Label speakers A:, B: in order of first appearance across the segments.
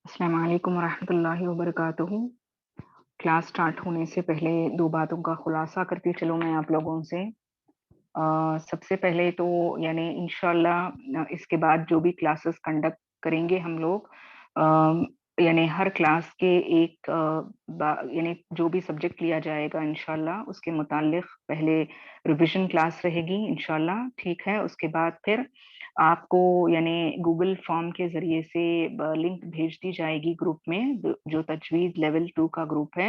A: अस्सलाम वालेकुम वरहमतुल्लाहि वबरकातुहू। क्लास स्टार्ट होने से पहले 2 बातों का खुलासा करती चलूँ मैं आप लोगों से। सबसे पहले तो यानी इंशाअल्लाह इसके बाद जो भी क्लासेस कंडक्ट करेंगे हम लोग यानी हर क्लास के एक यानी जो भी सब्जेक्ट लिया जाएगा इंशाअल्लाह उसके मुतालिक पहले रिवीजन क्लास रहेगी इंशाअल्लाह, ठीक है? उसके बाद फिर आपको यानी गूगल फॉर्म के ज़रिए से लिंक भेज दी जाएगी ग्रुप में, जो तजवीज़ लेवल 2 का ग्रुप है,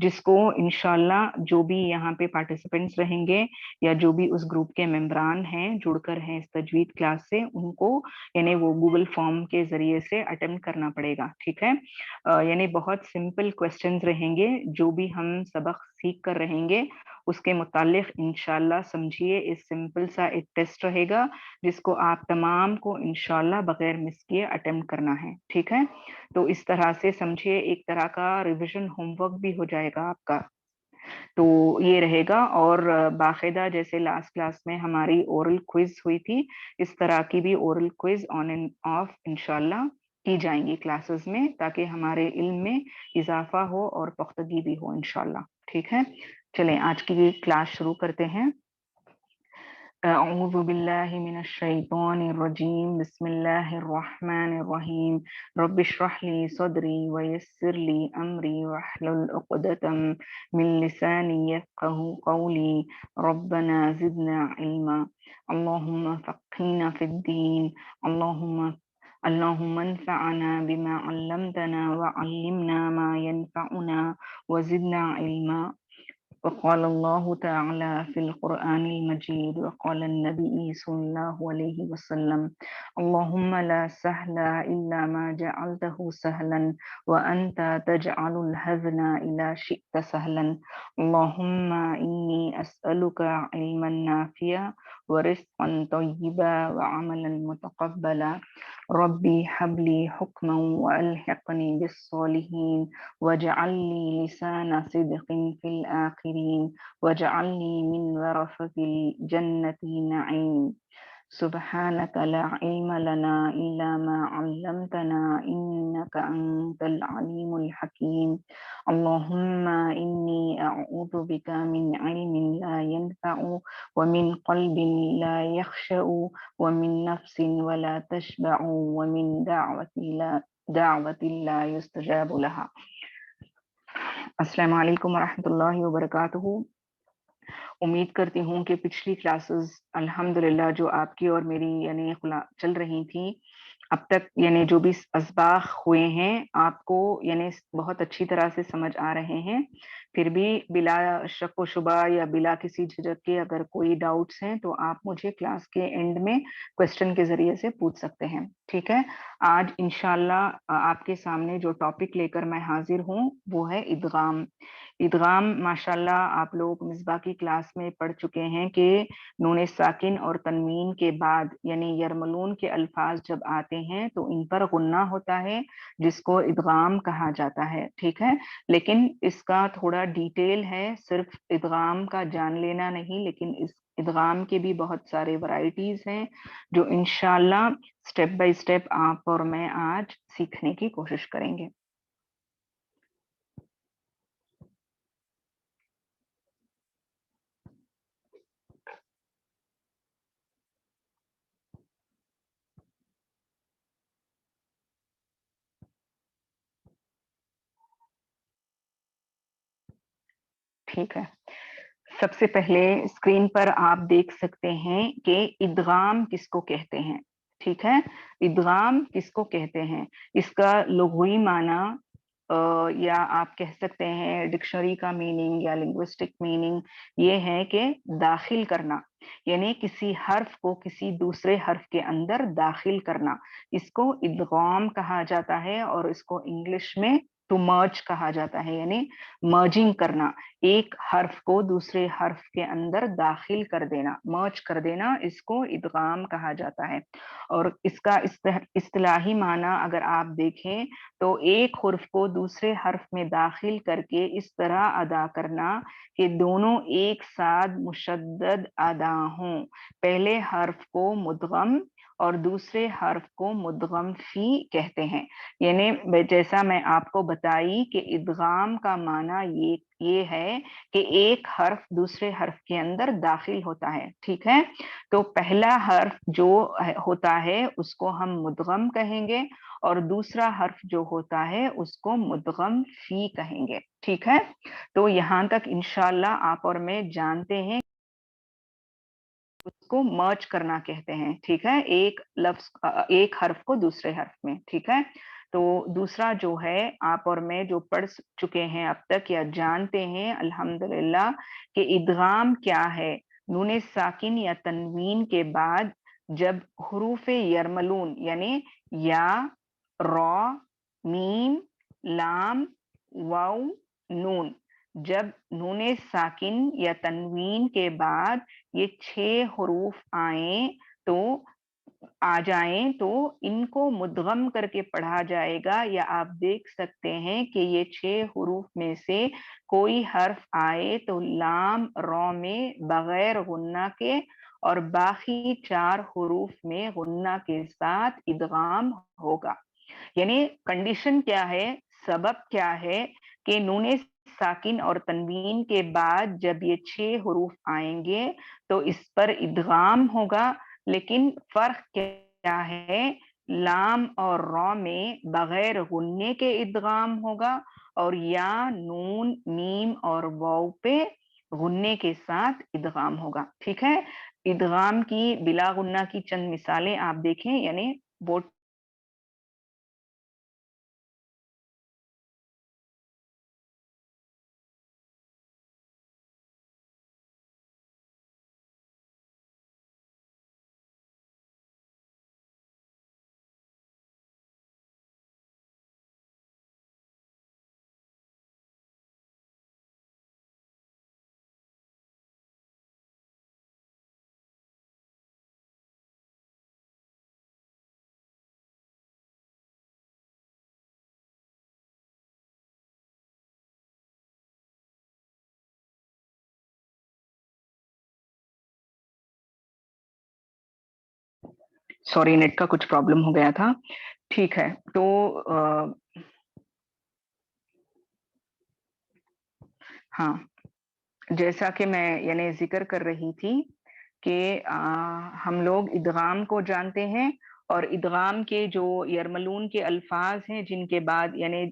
A: जिसको इंशाअल्लाह जो भी यहाँ पे पार्टिसिपेंट्स रहेंगे या जो भी उस ग्रुप के मेंबरान हैं, जुड़कर हैं इस तजवीद क्लास से, उनको यानी वो गूगल फॉर्म के ज़रिए से अटेम्प्ट करना पड़ेगा, ठीक है? यानी बहुत सिंपल क्वेश्चंस रहेंगे, जो भी हम सबक सीख कर रहेंगे, उसके मुतालिक इंशाअल्लाह समझिए इस सिंपल सा एक टेस्ट रहेगा, जिसको आप तमाम को इंशाअल्लाह बगैर मिस किए अटेम्प्ट करना है, ठीक है? तो इस तरह से समझिए एक तरह का रिविजन होमवर्क भी हो जाएगा आपका। तो ये रहेगा और बाकायदा जैसे लास्ट क्लास में हमारी ओरल क्विज हुई थी, इस तरह की भी oral quiz on end of इंशाल्लाह की जाएंगी क्लासेस में, ताकि हमारे इल्म में इजाफा हो और पुख्तगी भी हो इंशाल्लाह, ठीक है? चलें आज की क्लास शुरू करते हैं। अऊज़ु बिल्लाहि मिनश शैतानिर रजीम, बिस्मिल्लाहिर रहमानिर रहीम, रब्बि इश्रह ली सदरी व यस्सिर ली अमरी वहलुल उक़दतम मिन लिसानी यफ़क़हू क़ौली, रब्बना ज़िदना इल्मा, अल्लाहुम्मा फ़क़्हिना फ़िद्दीन, अल्लाहुम्मा अंफ़अना बिमा अल्लमतना व अल्लिमना मा यनफ़अुना व ज़िदना इल्मा। وقال الله تعالى في القرآن المجيد وقال النبي صلى الله عليه وسلم اللهم لا سهل إلا ما جعلته سهلا وأنت تجعل الحزن إذا شئت سهلا اللهم إني أسألك علما نافعا ورزقا طيبا وعملا متقبلا ربي هب لي حكما وألحقني بالصالحين واجعل لي لسان صدق في الآخرين واجعلني من ورثة الجنة النعيم سبحانك لا علم لنا إلا ما علمتنا إنك أنت العليم الحكيم اللهم إني أعوذ بك من علم لا ينفع ومن قلب لا يخشع ومن نفس ولا تشبع ومن دعوة لا يستجاب لها. अस्सलाम वालेकुम वरहमतुल्लाहि वबरकातुहू। उम्मीद करती हूँ कि पिछली क्लासेस अल्हम्दुलिल्लाह जो आपकी और मेरी यानी चल रही थी, अब तक यानी जो भी असबाख हुए हैं आपको यानी बहुत अच्छी तरह से समझ आ रहे हैं। फिर भी बिला शक व शुबा या बिला किसी झिझक के अगर कोई डाउट्स हैं तो आप मुझे क्लास के एंड में क्वेश्चन के ज़रिए से पूछ सकते हैं, ठीक है? आज इंशाअल्लाह आपके सामने जो टॉपिक लेकर मैं हाजिर हूँ वो है इदगाम। इदगाम माशाल्लाह आप लोग मिसबा की क्लास में पढ़ चुके हैं कि नून साकिन और तनवीन के बाद यानी यरमलून के अल्फाज जब आते हैं तो इन पर गुन्ना होता है, जिसको इदगाम कहा जाता है, ठीक है? लेकिन इसका थोड़ा डिटेल है, सिर्फ इदगाम का जान लेना नहीं, लेकिन इस इदगाम के भी बहुत सारे वैरायटीज हैं जो इंशाल्लाह स्टेप बाय स्टेप आप और मैं आज सीखने की कोशिश करेंगे। ठीक है, सबसे पहले स्क्रीन पर आप देख सकते हैं कि इदगाम किसको कहते हैं, ठीक है? इदगाम किसको कहते हैं, इसका लुग़वी माना या आप कह सकते हैं डिक्शनरी का मीनिंग या लिंग्विस्टिक मीनिंग ये है कि दाखिल करना, यानी किसी हर्फ को किसी दूसरे हर्फ के अंदर दाखिल करना, इसको इदगाम कहा जाता है और इसको इंग्लिश में टू मर्ज कहा जाता है, यानी मर्जिंग करना, एक हर्फ को दूसरे हर्फ के अंदर दाखिल कर देना, मर्ज कर देना, इसको इदगाम कहा जाता है। और इसका इस्तिलाही माना अगर आप देखें तो एक हर्फ को दूसरे हर्फ में दाखिल करके इस तरह अदा करना कि दोनों एक साथ मुशद्दद अदा हों, पहले हर्फ को मुदगम اور دوسرے حرف کو مدغم فی کہتے ہیں. یعنی جیسا میں آپ کو بتائی کہ ادغام کا معنی یہ ہے کہ ایک حرف دوسرے حرف کے اندر داخل ہوتا ہے. ٹھیک ہے، تو پہلا حرف جو ہوتا ہے اس کو ہم مدغم کہیں گے اور دوسرا حرف جو ہوتا ہے اس کو مدغم فی کہیں گے. ٹھیک ہے، تو یہاں تک انشاءاللہ آپ اور میں جانتے ہیں اس کو مرج کرنا کہتے ہیں. ٹھیک ہے، ایک لفظ ایک حرف کو دوسرے حرف میں. ٹھیک ہے، تو دوسرا جو ہے آپ اور میں جو پڑھ چکے ہیں اب تک یا جانتے ہیں الحمدللہ کہ ادغام کیا ہے. نون ساکن یا تنوین کے بعد جب حروف یرملون یعنی یا، را، میم، لام، واو، نون، جب نون ساکن یا تنوین کے بعد یہ 6 حروف آ جائیں تو ان کو مدغم کر کے پڑھا جائے گا. یا آپ دیکھ سکتے ہیں کہ یہ 6 حروف میں سے کوئی حرف آئے تو لام را میں بغیر غنہ کے اور باقی 4 حروف میں غنہ کے ساتھ ادغام ہوگا. یعنی کنڈیشن کیا ہے، سبب کیا ہے کہ نون ساکن اور تنوین کے بعد جب یہ 6 حروف آئیں گے تو اس پر ادغام ہوگا. لیکن فرق کیا ہے، لام اور را میں بغیر غنے کے ادغام ہوگا اور یا، نون، میم اور واو پہ غنے کے ساتھ ادغام ہوگا. ٹھیک ہے، ادغام کی بلا غنہ کی چند مثالیں آپ دیکھیں. یعنی بورڈ سوری نیٹ کا کچھ پرابلم ہو گیا تھا. ٹھیک ہے، تو ہاں، جیسا کہ میں یعنی ذکر کر رہی تھی کہ ہم لوگ ادغام کو جانتے ہیں اور ادغام کے جو یرملون کے الفاظ ہیں جن کے بعد یعنی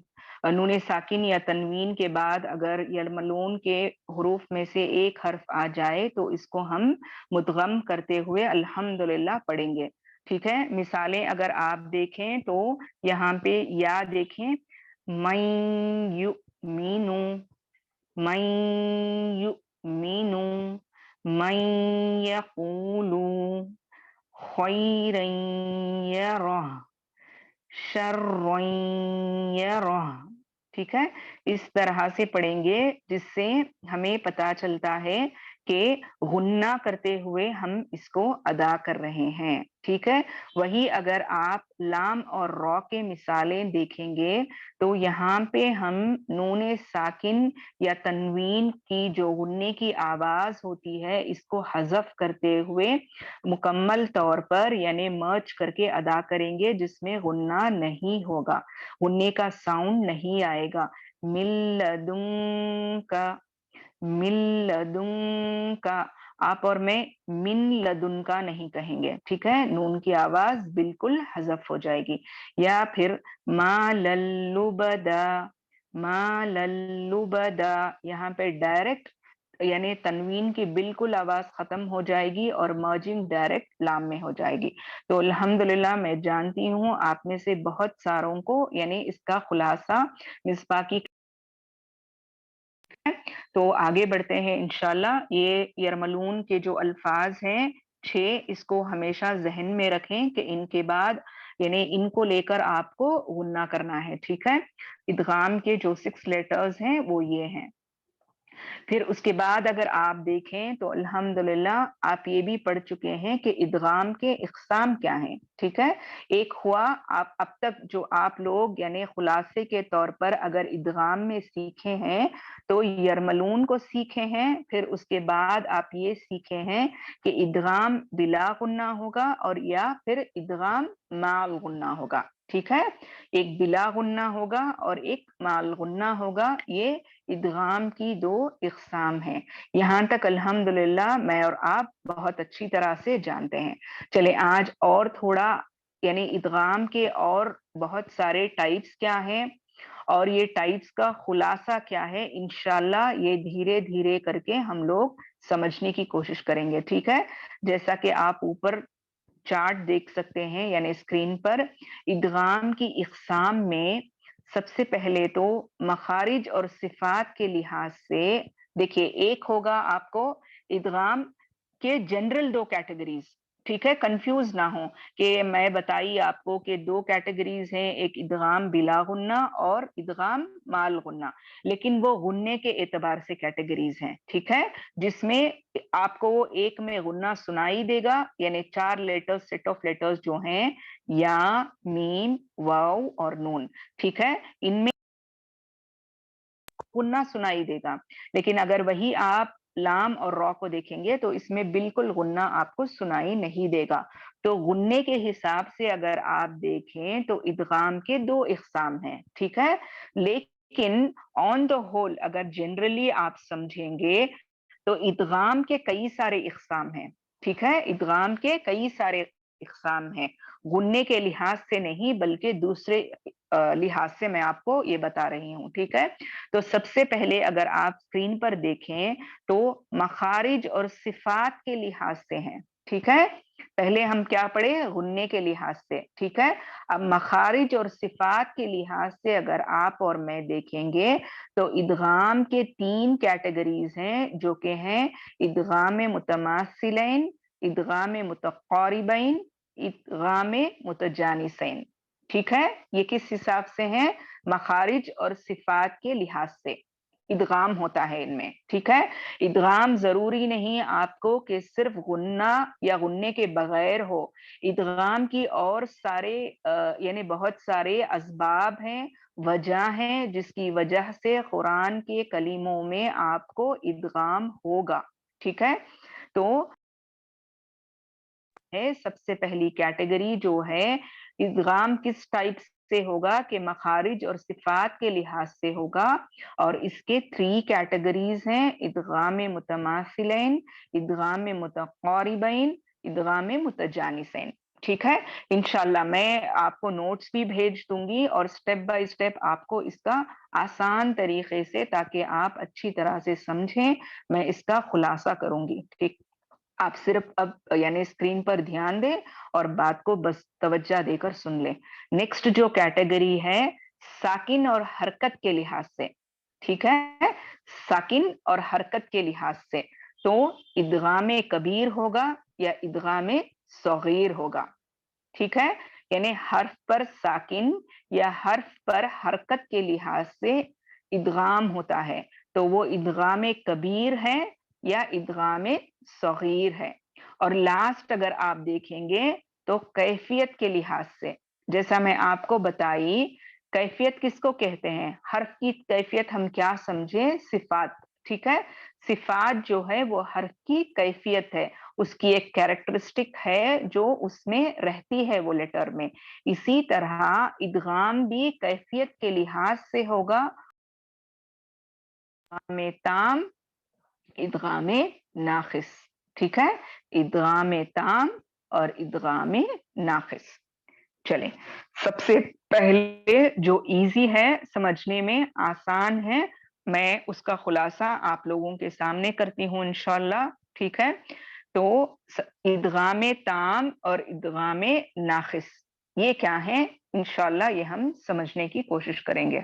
A: نون ساکن یا تنوین کے بعد اگر یرملون کے حروف میں سے ایک حرف آ جائے تو اس کو ہم مدغم کرتے ہوئے الحمدللہ پڑھیں گے. ٹھیک ہے، مثالیں اگر آپ دیکھیں تو یہاں پہ یا دیکھیں، من یؤمنو، من یؤمنو، من یقولو، خیرا یرہ، شرا یرہ. ٹھیک ہے، اس طرح سے پڑھیں گے جس سے ہمیں پتا چلتا ہے کہ غنہ کرتے ہوئے ہم اس کو ادا کر رہے ہیں. ٹھیک ہے، وہی اگر آپ لام اور را کے مثالیں دیکھیں گے تو یہاں پہ ہم نون ساکن یا تنوین کی جو غنے کی آواز ہوتی ہے اس کو حذف کرتے ہوئے مکمل طور پر یعنی مرج کر کے ادا کریں گے جس میں غنہ نہیں ہوگا، غنے کا ساؤنڈ نہیں آئے گا. من لدن کا، من لدن کا، آپ اور میں من لدن کا نہیں کہیں گے. ٹھیک ہے، نون کی آواز بالکل حذف ہو جائے گی. یا پھر ما للبدا، ما للبدا، یہاں پہ ڈائریکٹ یعنی تنوین کی بالکل آواز ختم ہو جائے گی اور مرجنگ ڈائریکٹ لام میں ہو جائے گی. تو الحمدللہ میں جانتی ہوں آپ میں سے بہت ساروں کو یعنی اس کا خلاصہ مصباح کی. تو آگے بڑھتے ہیں انشاءاللہ. یہ یرملون کے جو الفاظ ہیں 6، اس کو ہمیشہ ذہن میں رکھیں کہ ان کے بعد یعنی ان کو لے کر آپ کو غنہ کرنا ہے. ٹھیک ہے، ادغام کے جو 6 لیٹرز ہیں وہ یہ ہیں. پھر اس کے بعد اگر آپ دیکھیں تو الحمدللہ آپ یہ بھی پڑھ چکے ہیں کہ ادغام کے اقسام کیا ہیں، ٹھیک ہے۔ ایک ہوا آپ اب تک جو آپ لوگ یعنی خلاصے کے طور پر اگر ادغام میں سیکھے ہیں تو یرملون کو سیکھے ہیں، پھر اس کے بعد آپ یہ سیکھے ہیں کہ ادغام بلا غنہ ہوگا اور یا پھر ادغام مع غنہ ہوگا، ٹھیک ہے۔ ایک بلا غنہ ہوگا اور ایک مع غنہ ہوگا، یہ ادغام کی دو اقسام ہیں۔ یہاں تک الحمدللہ میں اور آپ بہت اچھی طرح سے جانتے ہیں۔ چلے آج اور تھوڑا یعنی ادغام کے اور بہت سارے ٹائپس کیا ہیں اور یہ ٹائپس کا خلاصہ کیا ہے، انشاءاللہ یہ دھیرے دھیرے کر کے ہم لوگ سمجھنے کی کوشش کریں گے، ٹھیک ہے۔ جیسا کہ آپ اوپر چارٹ دیکھ سکتے ہیں یعنی اسکرین پر، ادغام کی اقسام میں سب سے پہلے تو مخارج اور صفات کے لحاظ سے دیکھیے، ایک ہوگا آپ کو ادغام کے جنرل دو کیٹیگریز، ٹھیک ہے، کنفیوز نہ ہو کہ میں بتائی آپ کو کہ دو کیٹیگریز ہیں، ایک ادغام بلا غنہ اور ادغام مع غنہ، لیکن وہ غنے کے اعتبار سے کیٹیگریز ہیں، ٹھیک ہے، جس میں آپ کو ایک میں غنہ سنائی دے گا یعنی 4 لیٹرز سیٹ آف لیٹرز جو ہیں یا میم واو اور نون، ٹھیک ہے، ان میں غنہ سنائی دے گا، لیکن اگر وہی آپ لام اور را کو دیکھیں گے تو اس میں بالکل غنہ آپ کو سنائی نہیں دے گا۔ تو غنے کے حساب سے اگر آپ دیکھیں تو ادغام کے دو اقسام ہیں، ٹھیک ہے، لیکن آن دا ہول اگر جنرلی آپ سمجھیں گے تو ادغام کے کئی سارے اقسام ہیں، ٹھیک ہے، ادغام کے کئی سارے اقسام ہیں، غنے کے لحاظ سے نہیں بلکہ دوسرے لحاظ سے میں آپ کو یہ بتا رہی ہوں، ٹھیک ہے۔ تو سب سے پہلے اگر آپ اسکرین پر دیکھیں تو مخارج اور صفات کے لحاظ سے ہیں، ٹھیک ہے، پہلے ہم کیا پڑھے، غنے کے لحاظ سے، ٹھیک ہے، اب مخارج اور صفات کے لحاظ سے اگر آپ اور میں دیکھیں گے تو ادغام کے 3 کیٹیگریز ہیں جو کہ ہیں ادغام متماثلین، ادغام متقاربین، ادغام متجانسین، ٹھیک ہے، یہ کس حساب سے ہیں، مخارج اور صفات کے لحاظ سے ادغام ہوتا ہے ان میں، ٹھیک ہے۔ ادغام ضروری نہیں آپ کو کہ صرف غنہ یا غنے کے بغیر ہو، ادغام کی اور سارے یعنی بہت سارے اسباب ہیں، وجہ ہیں جس کی وجہ سے قرآن کے کلموں میں آپ کو ادغام ہوگا، ٹھیک ہے۔ تو سب سے پہلی کیٹیگری جو ہے ادغام کس ٹائپ سے ہوگا کہ مخارج اور صفات کے لحاظ سے ہوگا، اور اس کے 3 کیٹیگریز ہیں، ادغام متماثلین، ادغام متقاربین، ادغام متجانسین، ٹھیک ہے۔ انشاءاللہ میں آپ کو نوٹس بھی بھیج دوں گی اور سٹیپ بائی سٹیپ آپ کو اس کا آسان طریقے سے تاکہ آپ اچھی طرح سے سمجھیں میں اس کا خلاصہ کروں گی، ٹھیک، آپ صرف اب یعنی اسکرین پر دھیان دیں اور بات کو بس توجہ دے کر سن لیں۔ نیکسٹ جو کیٹیگری ہے ساکن اور حرکت کے لحاظ سے، ٹھیک ہے، ساکن اور حرکت کے لحاظ سے تو ادغام کبیر ہوگا یا ادغام صغیر ہوگا، ٹھیک ہے، یعنی حرف پر ساکن یا حرف پر حرکت کے لحاظ سے ادغام ہوتا ہے تو وہ ادغام کبیر ہے یا ادغام صغیر ہے۔ اور لاسٹ اگر آپ دیکھیں گے تو کیفیت کے لحاظ سے، جیسا میں آپ کو بتائی، کیفیت کس کو کہتے ہیں، حرف کی کیفیت ہم کیا سمجھیں، صفات، ٹھیک ہے، صفات جو ہے وہ حرف کی کیفیت ہے، اس کی ایک کیریکٹرسٹک ہے جو اس میں رہتی ہے وہ لیٹر میں، اسی طرح ادغام بھی کیفیت کے لحاظ سے ہوگا، ادغام تام، ادغام ناقص، ٹھیک ہے، ادغام تام اور ادغام ناقص۔ چلیں سب سے پہلے جو ایزی ہے سمجھنے میں آسان ہے میں اس کا خلاصہ آپ لوگوں کے سامنے کرتی ہوں انشاءاللہ، ٹھیک ہے۔ تو ادغام تام اور ادغام ناقص یہ کیا ہے انشاءاللہ یہ ہم سمجھنے کی کوشش کریں گے،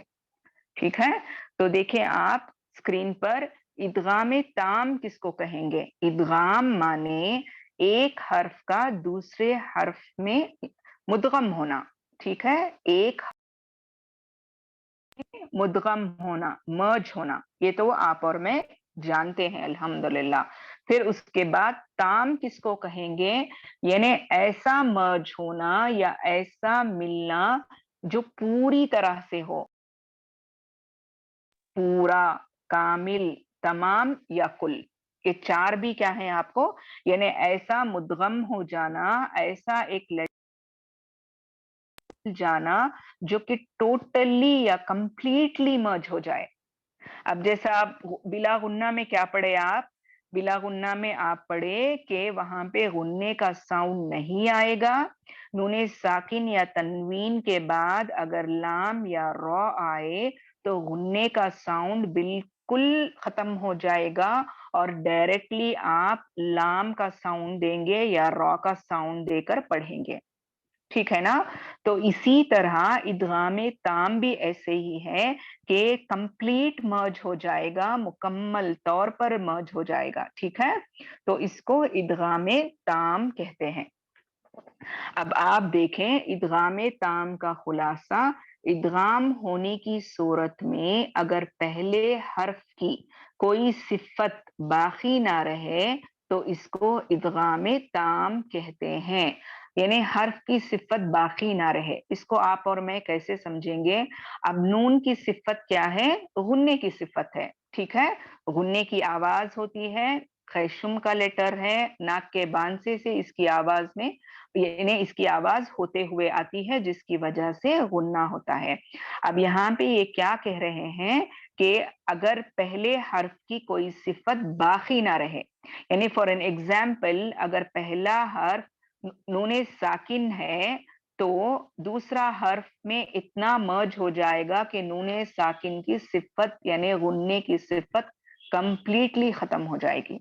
A: ٹھیک ہے۔ تو دیکھیں آپ اسکرین پر ادغام تام کس کو کہیں گے، ادغام مانے ایک حرف کا دوسرے حرف میں مدغم ہونا، ٹھیک ہے، ایک مدغم ہونا، مرج ہونا، یہ تو آپ اور میں जानते हैं अल्हम्दुलिल्लाह। फिर उसके बाद ताम किसको कहेंगे, यानी ऐसा मर्ज होना या ऐसा मिलना जो पूरी तरह से हो, पूरा, कामिल, तमाम या कुल। ये चार भी क्या है आपको, यानी ऐसा मुद्गम हो जाना, ऐसा एक जाना जो कि टोटली या कंप्लीटली मर्ज हो जाए। अब जैसा आप बिला गुन्ना में क्या पढ़े आप, बिला गुन्ना में आप पढ़े कि वहां पे गुन्ने का साउंड नहीं आएगा, नूने साकिन या तनवीन के बाद अगर लाम या रॉ आए तो गुन्ने का साउंड बिल्कुल खत्म हो जाएगा और डायरेक्टली आप लाम का साउंड देंगे या रॉ का साउंड देकर पढ़ेंगे, ठीक है ना। तो इसी तरह इदगामे ताम भी ऐसे ही है कि कंप्लीट मर्ज हो जाएगा, मुकम्मल तौर पर मर्ज हो जाएगा, ठीक है। तो इसको इदगामे ताम कहते हैं। अब आप देखें इदगामे ताम का खुलासा, इदगाम होने की सूरत में अगर पहले हर्फ की कोई सिफत बाकी ना रहे तो इसको इदगामे ताम कहते हैं, यानी हर्फ की सिफत बाकी ना रहे। इसको आप और मैं कैसे समझेंगे, अब नून की सिफत क्या है, गुन्ने की सिफत है, ठीक है। गुन्ने की आवाज होती है, खैशुम का लेटर है, नाक के बांसे से इसकी आवाज में, यानी इसकी आवाज होते हुए आती है जिसकी वजह से गुन्ना होता है। अब यहाँ पे ये क्या कह रहे हैं कि अगर पहले हर्फ की कोई सिफत बाकी ना रहे, यानी फॉर एन एग्जाम्पल अगर पहला हर्फ नूने साकिन है तो दूसरा हर्फ में इतना मर्ज हो जाएगा कि नूने साकिन की सिफत यानी गुन्ने की सिफत कंप्लीटली खत्म हो जाएगी,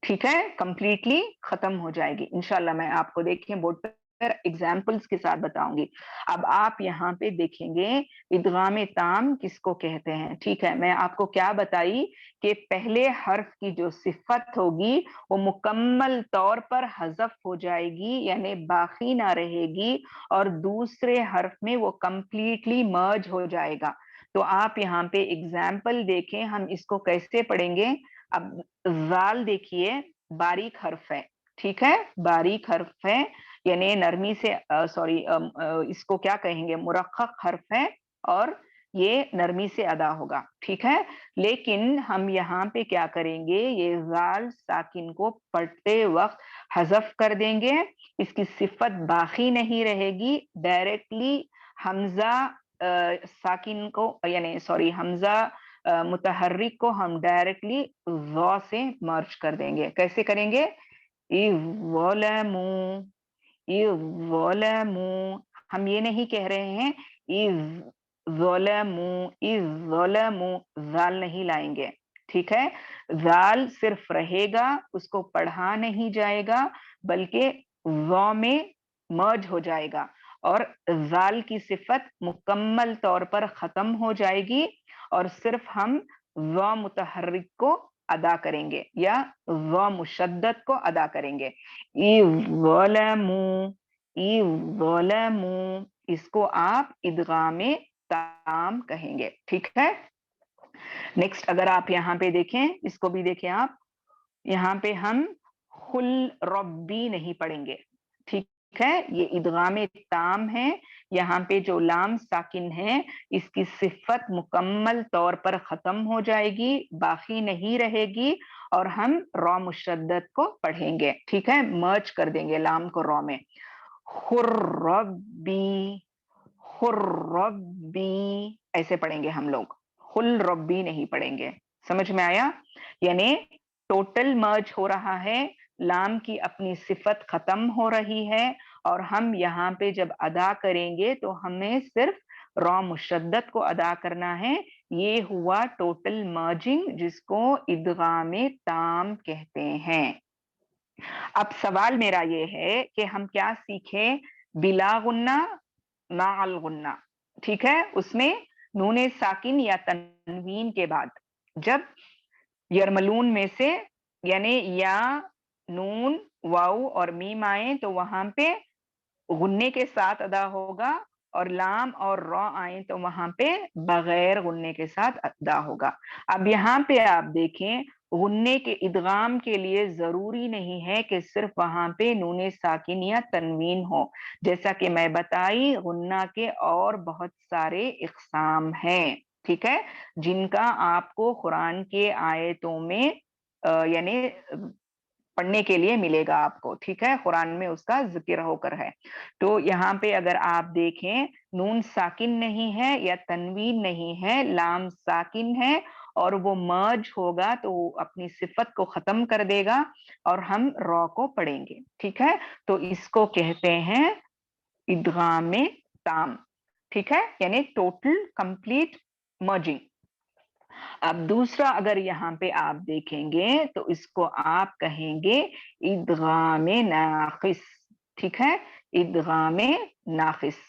A: ठीक है, कंप्लीटली खत्म हो जाएगी। इंशाल्लाह मैं आपको देखें बोर्ड पर एग्जाम्पल्स के साथ बताऊंगी। अब आप यहाँ पे देखेंगे इदगाम ताम किसको कहते हैं, ठीक है। मैं आपको क्या बताई कि पहले हर्फ की जो सिफत होगी वो मुकम्मल तौर पर हजफ हो जाएगी, यानी बाकी ना रहेगी, और दूसरे हर्फ में वो कंप्लीटली मर्ज हो जाएगा। तो आप यहाँ पे एग्जाम्पल देखें, हम इसको कैसे पढ़ेंगे। अब जाल देखिए बारीक हर्फ है, ठीक है, बारीक हर्फ है, यानी नरमी से सॉरी इसको क्या कहेंगे, मुरक्कक हर्फ है और ये नरमी से अदा होगा, ठीक है। लेकिन हम यहाँ पे क्या करेंगे, ये जाल साकिन को पढ़ते वक्त हजफ कर देंगे, इसकी सिफत बाकी नहीं रहेगी, डायरेक्टली हमजा साकिन को यानी सॉरी हमजा मुतहर्रिक को हम डायरेक्टली ज़ से मर्ज कर देंगे। कैसे करेंगे, इज़्ज़लमू, इज़्ज़लमू, हम ये नहीं कह रहे हैं इज़्ज़लमू, इज़्ज़लमू, जाल नहीं लाएंगे, ठीक है। जाल सिर्फ रहेगा, उसको पढ़ा नहीं जाएगा, बल्कि ज़ में मर्ज हो जाएगा और जाल की सिफत मुकम्मल तौर पर खत्म हो जाएगी और सिर्फ हम ज़ मुतहर्रिक को अदा करेंगे या ज़ मुशद्दद को अदा करेंगे। इज़्ज़लमू, इज़्ज़लमू, इसको आप इदगामे ताम कहेंगे, ठीक है। नेक्स्ट अगर आप यहाँ पे देखें, इसको भी देखें आप, यहाँ पे हम खुल रब्बी नहीं पढ़ेंगे, ठीक है, ये इदगामे ताम है। यहाँ पे जो लाम साकिन है इसकी सिफत मुकम्मल तौर पर खत्म हो जाएगी, बाकी नहीं रहेगी, और हम रॉ मुशद्दद को पढ़ेंगे, ठीक है, मर्ज कर देंगे लाम को रॉ में। खुर्रब्बी, खुर्रब्बी ऐसे पढ़ेंगे हम लोग, खुल रब्बी नहीं पढ़ेंगे, समझ में आया। यानी टोटल मर्ज हो रहा है, लाम की अपनी सिफत खत्म हो रही है और हम यहाँ पे जब अदा करेंगे तो हमें सिर्फ रॉ मुशद्दद को अदा करना है। ये हुआ टोटल मर्जिंग जिसको इदगामे ताम कहते हैं। अब सवाल मेरा ये है कि हम क्या सीखें, बिला गुन्ना माअल गुन्ना, ठीक है, उसमें नूने साकिन या तनवीन के बाद जब यरमलून में से यानी या नून वाऊ और मीम आए तो वहां पे गुन्ने के साथ अदा होगा اور لام اور را آئیں تو وہاں پہ بغیر غننے کے ساتھ ادا ہوگا۔ اب یہاں پہ آپ دیکھیں غننے کے ادغام کے لیے ضروری نہیں ہے کہ صرف وہاں پہ نون ساکن یا تنوین ہو، جیسا کہ میں بتائی غنہ کے اور بہت سارے اقسام ہیں، ٹھیک ہے، جن کا آپ کو قرآن کے آیتوں میں یعنی پڑھنے کے لیے ملے گا آپ کو، ٹھیک ہے، قرآن میں اس کا ذکر ہو کر ہے۔ تو یہاں پہ اگر آپ دیکھیں نون ساکن نہیں ہے یا تنوین نہیں ہے، لام ساکن ہے اور وہ مرج ہوگا تو وہ اپنی صفت کو ختم کر دے گا اور ہم را کو پڑھیں گے، ٹھیک ہے، تو اس کو کہتے ہیں ادغام تام، ٹھیک ہے، یعنی ٹوٹل کمپلیٹ مرجنگ۔ اب دوسرا اگر یہاں پہ آپ دیکھیں گے تو اس کو آپ کہیں گے ادغام ناقص، ٹھیک ہے، ادغام ناقص۔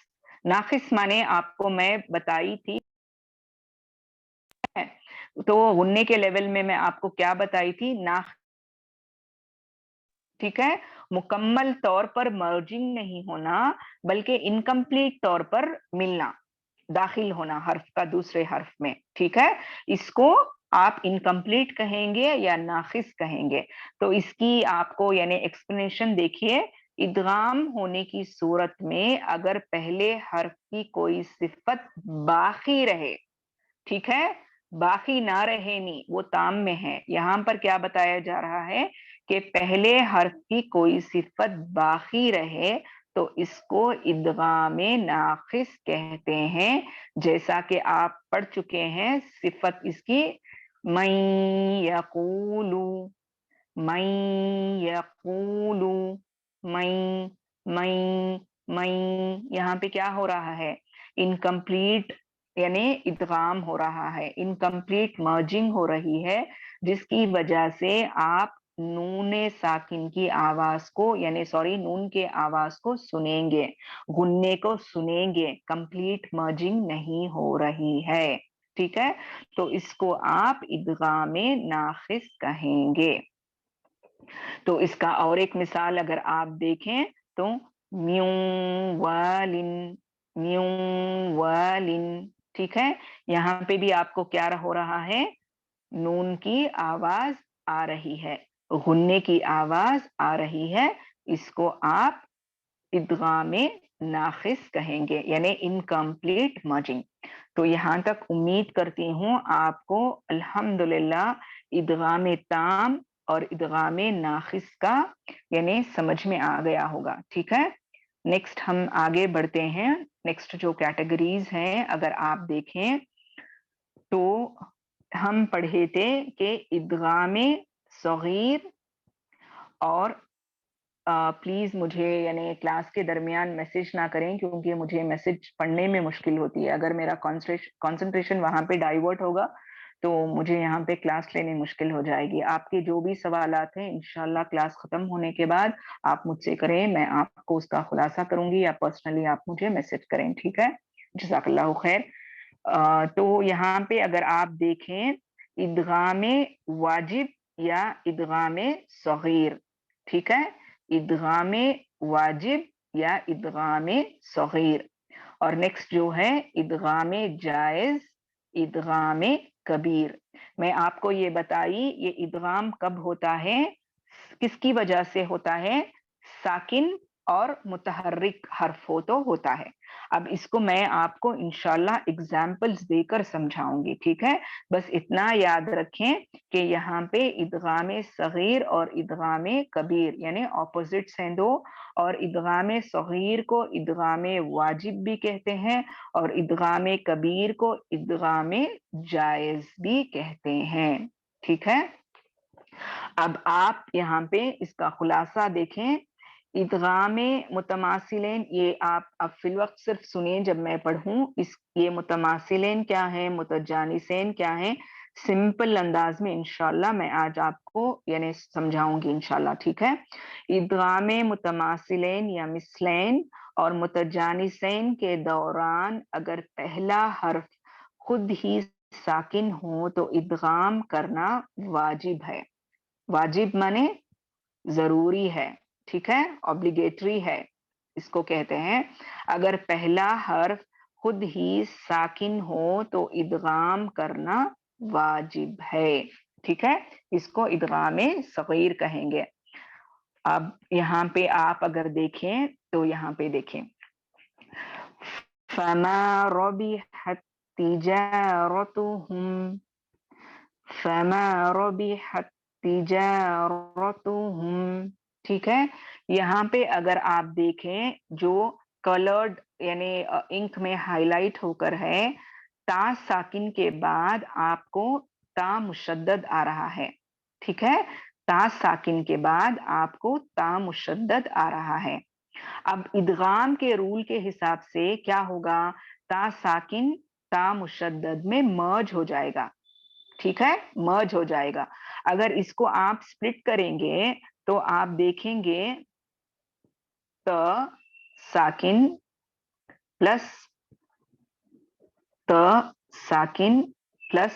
A: ناقص مانے آپ کو میں بتائی تھی، تو غننے کے لیول میں آپ کو کیا بتائی تھی، ٹھیک ہے، مکمل طور پر مرجنگ نہیں ہونا بلکہ انکمپلیٹ طور پر ملنا، داخل ہونا حرف کا دوسرے حرف میں، ٹھیک ہے، اس کو آپ انکمپلیٹ کہیں گے یا ناقص کہیں گے۔ تو اس کی آپ کو یعنی ایکسپلینیشن دیکھیے، ادغام ہونے کی صورت میں اگر پہلے حرف کی کوئی صفت باقی رہے، ٹھیک ہے، باقی نہ رہے نہیں، وہ تام میں ہے، یہاں پر کیا بتایا جا رہا ہے کہ پہلے حرف کی کوئی صفت باقی رہے تو اس کو ادغام ناقص کہتے ہیں، جیسا کہ آپ پڑھ چکے ہیں صفت اس کی من یقولو، من یقولو، من من من، یہاں پہ کیا ہو رہا ہے، انکمپلیٹ یعنی ادغام ہو رہا ہے، انکمپلیٹ مرجنگ ہو رہی ہے، جس کی وجہ سے آپ نون ساکن کی آواز کو یعنی نون کے آواز کو سنیں گے، غننے کو سنیں گے، کمپلیٹ مرجنگ نہیں ہو رہی ہے، ٹھیک ہے، تو اس کو آپ ادغام ناقص کہیں گے۔ تو اس کا اور ایک مثال اگر آپ دیکھیں تو میوں والن، میوں والن، ٹھیک ہے، یہاں پہ بھی آپ کو کیا ہو رہا ہے، نون کی آواز آ رہی ہے، غننے کی آواز آ رہی ہے، اس کو آپ ادغام ناقص کہیں گے یعنی انکمپلیٹ مرجنگ۔ تو یہاں تک امید کرتی ہوں آپ کو الحمدللہ ادغام تام اور ادغام ناقص کا یعنی سمجھ میں آ گیا ہوگا، ٹھیک ہے۔ نیکسٹ ہم آگے بڑھتے ہیں، نیکسٹ جو کیٹیگریز ہیں اگر آپ دیکھیں تو ہم پڑھے تھے کہ ادغام صغیر، اور پلیز مجھے یعنی کلاس کے درمیان میسج نہ کریں کیونکہ مجھے میسج پڑھنے میں مشکل ہوتی ہے، اگر میرا کانسنٹریشن وہاں پہ ڈائیورٹ ہوگا تو مجھے یہاں پہ کلاس لینے مشکل ہو جائے گی۔ آپ کے جو بھی سوالات ہیں انشاءاللہ کلاس ختم ہونے کے بعد آپ مجھ سے کریں، میں آپ کو اس کا خلاصہ کروں گی یا پرسنلی آپ مجھے میسج کریں، ٹھیک ہے، جزاک اللہ خیر۔ تو یہاں پہ اگر آپ دیکھیں ادغام واجب یا ادغام صغیر، ٹھیک ہے، ادغام واجب یا ادغام صغیر، اور نیکسٹ جو ہے ادغام جائز، ادغام کبیر۔ میں آپ کو یہ بتائی یہ ادغام کب ہوتا ہے، کس کی وجہ سے ہوتا ہے، ساکن اور متحرک حرف ہو تو ہوتا ہے۔ اب اس کو میں آپ کو انشاءاللہ اگزامپلز دے کر سمجھاؤں گی، ٹھیک ہے، بس اتنا یاد رکھیں کہ یہاں پہ ادغام صغیر اور ادغام کبیر یعنی اپوزٹس ہیں دو، اور ادغام صغیر کو ادغام واجب بھی کہتے ہیں اور ادغام کبیر کو ادغام جائز بھی کہتے ہیں، ٹھیک ہے۔ اب آپ یہاں پہ اس کا خلاصہ دیکھیں، ادغام متماثلین، یہ آپ اب فی الوقت صرف سنیں جب میں پڑھوں، یہ متماثلین کیا ہیں، متجانسین کیا ہیں، سمپل انداز میں انشاءاللہ میں آج آپ کو یعنی سمجھاؤں گی انشاءاللہ، ٹھیک ہے۔ ادغام متماثلین یا مثلین اور متجانسین کے دوران اگر پہلا حرف خود ہی ساکن ہو تو ادغام کرنا واجب ہے، واجب مانے ضروری ہے، ٹھیک ہے، obligatory ہے، इसको कहते हैं। अगर पहला हर्फ खुद ही साकिन हो तो इदगाम करना वाजिब है। ठीक है, इसको इदगाम सगीर कहेंगे। अब यहाँ पे आप अगर देखें तो यहाँ पे देखें, फमा रबिहत तिजारतुहुम, फमा रबिहत तिजारतुहुम। ठीक है, यहाँ पे अगर आप देखें जो कलर्ड यानी इंक में हाईलाइट होकर है, ता साकिन के बाद आपको ता मुशद्दद आ रहा है। ठीक है, ता साकिन के बाद आपको ता मुशद्दद आ रहा है। अब इदगाम के रूल के हिसाब से क्या होगा, ता साकिन ता मुशद्दद में मर्ज हो जाएगा। ठीक है, मर्ज हो जाएगा। अगर इसको आप स्प्लिट करेंगे तो आप देखेंगे त साकिन प्लस त साकिन प्लस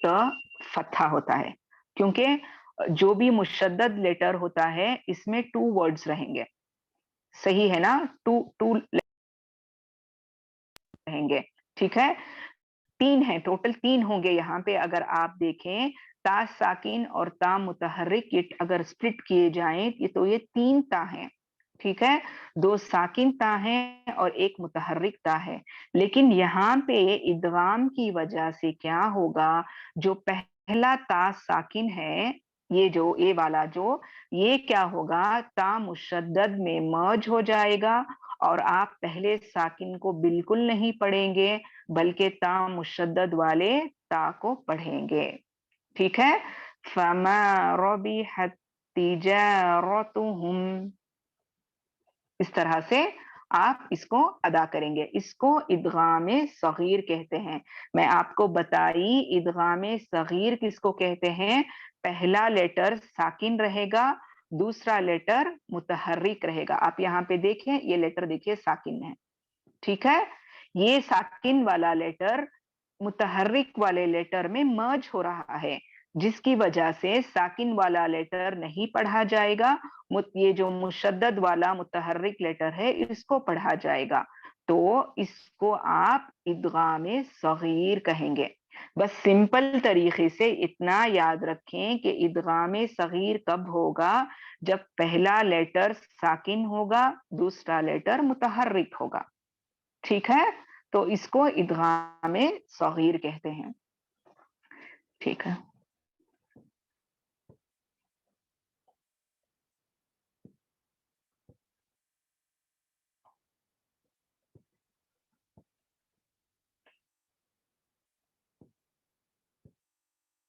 A: त फत्हा होता है, क्योंकि जो भी मुशद्दद लेटर होता है इसमें 2 वर्ड्स रहेंगे। सही है ना, टू टू रहेंगे। ठीक है, 3 है, टोटल 3 होंगे यहाँ पे। अगर आप देखें ता साकिन और ता मुतहर्रिक ये अगर स्प्लिट किए जाएं तो ये 3 ता हैं। ठीक है, 2 साकिन ता है और 1 मुतहर्रिक ता है। लेकिन यहाँ पे इदगाम की वजह से क्या होगा, जो पहला ता साकिन है, ये जो ए वाला जो, ये क्या होगा, ता मुशद्दद में मर्ज हो जाएगा और आप पहले साकिन को बिल्कुल नहीं पढ़ेंगे बल्कि ता मुशद्दद वाले ता को पढ़ेंगे। ठीक है, फमा रबिहत तिजारतुहुम, इस तरह से आप इसको अदा करेंगे। इसको इदगाम सगीर कहते हैं। मैं आपको बताई इदगाम सगीर किसको कहते हैं। पहला लेटर साकिन रहेगा, दूसरा लेटर मुतहर्रिक रहेगा। आप यहाँ पे देखें, ये लेटर देखिए साकिन है। ठीक है, ये साकिन वाला लेटर मुतहर्रिक वाले लेटर में मर्ज हो रहा है, जिसकी वजह से साकिन वाला लेटर नहीं पढ़ा जाएगा, ये जो मुशद्दद वाला मुतहर्रिक लेटर है इसको पढ़ा जाएगा। तो इसको आप इदगाम सगीर कहेंगे। बस सिंपल तरीके से इतना याद रखें कि इदगाम सगीर कब होगा, जब पहला लेटर साकिन होगा, दूसरा लेटर मुतहर्रिक होगा। ठीक है, तो इसको इदगाम सगीर कहते हैं। ठीक है,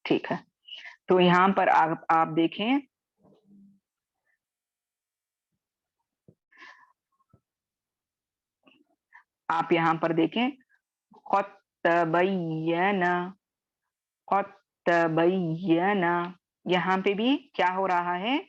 A: ठीक है। तो यहाँ पर आप देखें, आप यहाँ पर देखें, क़द तबय्यना, क़द तबय्यना, यहाँ पे भी क्या हो रहा है,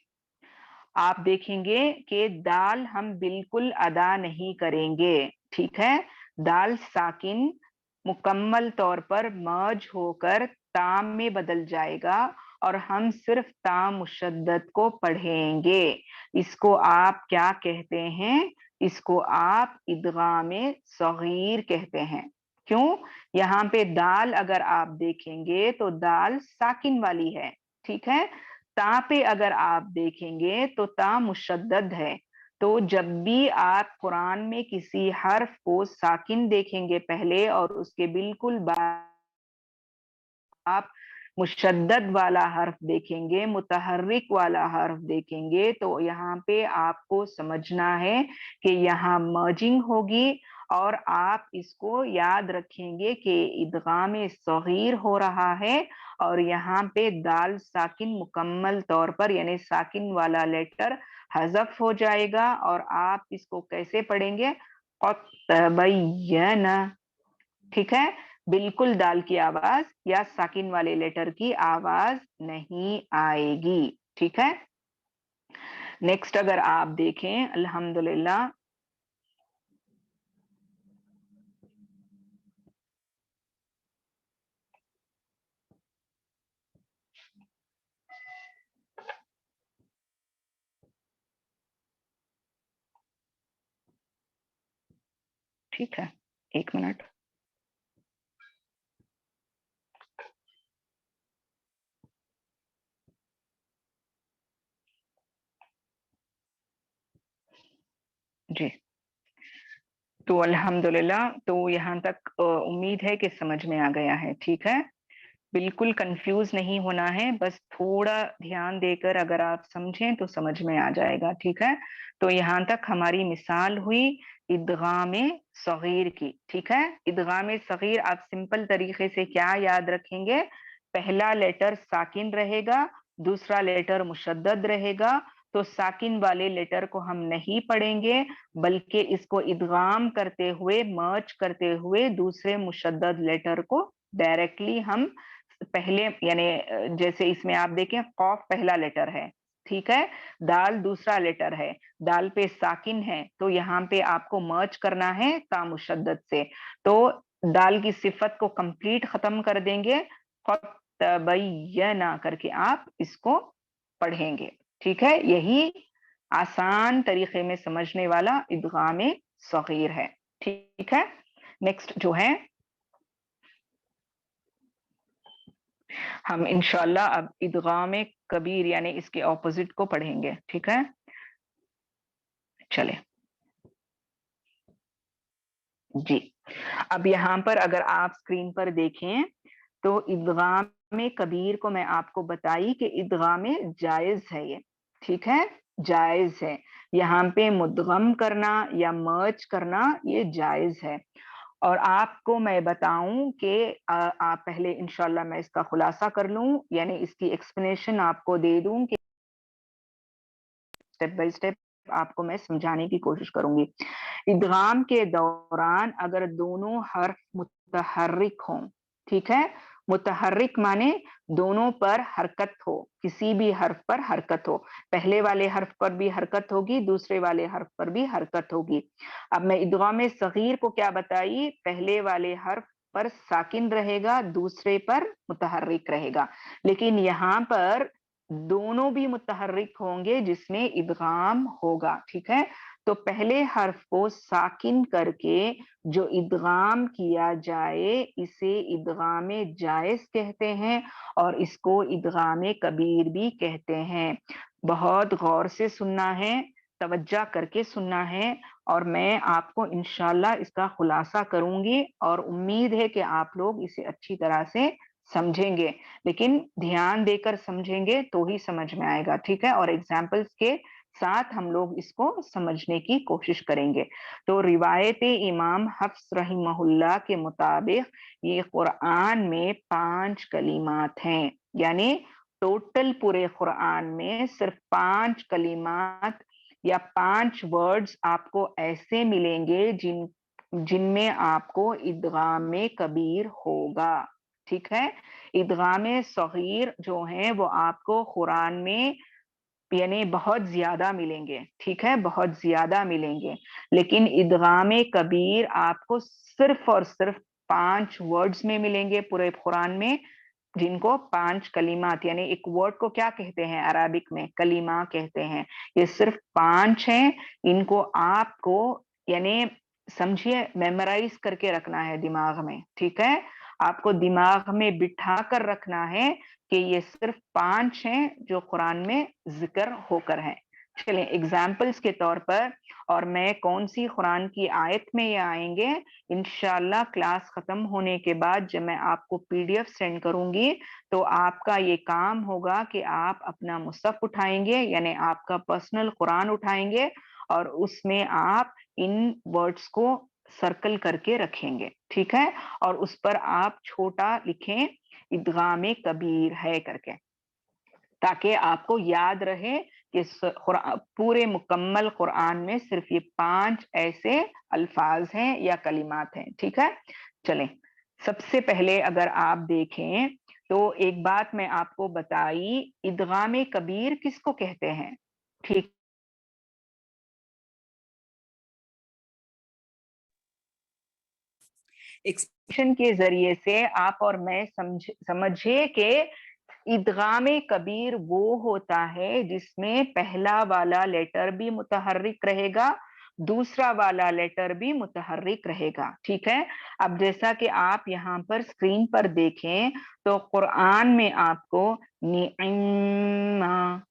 A: आप देखेंगे कि दाल हम बिल्कुल अदा नहीं करेंगे। ठीक है, दाल साकिन मुकम्मल तौर पर मर्ज होकर ताम में बदल जाएगा और हम सिर्फ ताम मुशद्दद को पढ़ेंगे। इसको आप क्या कहते हैं, इसको आप इदगाम सगीर कहते हैं। क्यों, यहाँ पे दाल अगर आप देखेंगे तो दाल साकिन वाली है। ठीक है, ता पे अगर आप देखेंगे तो ता मुशद्दद है। तो जब भी आप कुरान में किसी हर्फ को साकिन देखेंगे पहले और उसके बिल्कुल बाद आप मुशद्दद वाला हर्फ देखेंगे, मुतहर्रिक वाला हर्फ देखेंगे, तो यहाँ पे आपको समझना है कि यहाँ मर्जिंग होगी और आप इसको याद रखेंगे कि इदगाम सगीर हो रहा है और यहाँ पे दाल साकिन मुकम्मल तौर पर यानी साकिन वाला लेटर हज़फ हो जाएगा और आप इसको कैसे पढ़ेंगे, क़द तबय्यना। ठीक है, बिल्कुल दाल की आवाज या साकिन वाले लेटर की आवाज नहीं आएगी। ठीक है, नेक्स्ट अगर आप देखें, अल्हम्दुलिल्लाह, ठीक है, 1 मिनट। जी, तो अल्हम्दुलिल्लाह, तो यहाँ तक उम्मीद है कि समझ में आ गया है। ठीक है, बिल्कुल कंफ्यूज नहीं होना है, बस थोड़ा ध्यान देकर अगर आप समझें तो समझ में आ जाएगा। ठीक है, तो यहाँ तक हमारी मिसाल हुई इदगाम सगीर की। ठीक है, इदगाम सगीर आप सिंपल तरीके से क्या याद रखेंगे, पहला लेटर साकिन रहेगा, दूसरा लेटर मुशद्दद रहेगा, तो साकिन वाले लेटर को हम नहीं पढ़ेंगे, बल्कि इसको इदगाम करते हुए, मर्ज करते हुए दूसरे मुशद्दद लेटर को डायरेक्टली हम पहले, यानी जैसे इसमें आप देखें कौफ पहला लेटर है, ठीक है, दाल दूसरा लेटर है, दाल पे साकिन है, तो यहाँ पे आपको मर्ज करना है ता मुशद्दद से, तो दाल की सिफत को कंप्लीट खत्म कर देंगे, फतबय्यना करके आप इसको पढ़ेंगे। ठीक है, यही आसान तरीके में समझने वाला इदगाम सगीर है। ठीक है, नेक्स्ट जो है हम इंशाल्लाह अब इदगाम कबीर यानी इसके ऑपोजिट को पढ़ेंगे। ठीक है, चले जी। अब यहाँ पर अगर आप स्क्रीन पर देखें तो इदगाम कबीर को मैं आपको बताई कि इदगाम जायज है ये। ठीक है, जायज है, यहाँ पे मुदगम करना या मर्ज करना ये जायज है। और आपको मैं बताऊं कि आप पहले इंशाल्लाह मैं इसका खुलासा कर लूं, यानी इसकी एक्सप्लेनेशन आपको दे दूं कि स्टेप बाय स्टेप आपको मैं समझाने की कोशिश करूंगी। इदगाम के दौरान अगर दोनों हर्फ मुतहर्रिक हों, ठीक है, मुतहर्रिक माने दोनों पर हरकत हो, किसी भी हर्फ पर हरकत हो, पहले वाले हर्फ पर भी हरकत होगी, दूसरे वाले हर्फ पर भी हरकत होगी। अब मैं इदगाम सगीर को क्या बताई, पहले वाले हर्फ पर साकिन रहेगा, दूसरे पर मुतहर्रिक रहेगा, लेकिन यहाँ पर दोनों भी मुतहर्रिक होंगे जिसमें इदगाम होगा। ठीक है, तो पहले हर्फ को साकिन करके जो इदगाम किया जाए इसे इदगाम जायज कहते हैं, और इसको इदगाम कबीर भी कहते हैं। बहुत गौर से सुनना है, तवज्जा करके सुनना है, और मैं आपको इंशाल्लाह इसका खुलासा करूंगी, और उम्मीद है कि आप लोग इसे अच्छी तरह से समझेंगे, लेकिन ध्यान देकर समझेंगे तो ही समझ में आएगा। ठीक है, और एग्जाम्पल्स के साथ हम लोग इसको समझने की कोशिश करेंगे। तो रिवायत इमाम हफ्स रहिमहुल्लाह के मुताबिक ये कुरान में 5 कलिमात हैं, यानी टोटल पूरे कुरान में सिर्फ 5 कलिमात या 5 वर्ड्स आपको ऐसे मिलेंगे जिनमें आपको इदगाम कबीर होगा। ठीक है, इदगाम सगीर जो है वो आपको कुरान में यानी बहुत ज्यादा मिलेंगे। ठीक है, बहुत ज्यादा मिलेंगे, लेकिन इदगाम कबीर आपको सिर्फ और सिर्फ 5 वर्ड्स में मिलेंगे पूरे कुरान में, जिनको 5 कलिमात, यानी एक वर्ड को क्या कहते हैं अरबिक में, कलिमा कहते हैं, ये सिर्फ 5 हैं। इनको आपको यानी समझिए मेमोराइज करके रखना है दिमाग में। ठीक है, आपको दिमाग में बिठा कर रखना है कि ये सिर्फ 5 हैं जो कुरान में जिक्र होकर हैं। चलें एग्जाम्पल्स के तौर पर, और मैं कौन सी कुरान की आयत में ये आएंगे इंशाल्लाह क्लास खत्म होने के बाद जब मैं आपको पीडीएफ सेंड करूंगी तो आपका ये काम होगा कि आप अपना मुसहफ उठाएंगे, यानी आपका पर्सनल कुरान उठाएंगे, और उसमें आप इन वर्ड्स को सर्कल करके रखेंगे। ठीक है, और उस पर आप छोटा लिखें इदगाम कबीर है करके, ताकि आपको याद रहे कि पूरे मुकम्मल कुरान में सिर्फ ये 5 ऐसे अल्फाज हैं या कलिमात हैं। ठीक है, चलें सबसे पहले अगर आप देखें तो एक बात मैं आपको बताई, इदगाम कबीर किसको कहते हैं। ठीक, एक्सप्रेशन के जरिए से आप और मैं समझे कि इदगाम कबीर वो होता है जिसमें पहला वाला लेटर भी मुतहर्रिक रहेगा, दूसरा वाला लेटर भी मुतहर्रिक रहेगा। ठीक है, अब जैसा कि आप यहाँ पर स्क्रीन पर देखें तो कुरान में आपको निअम्मा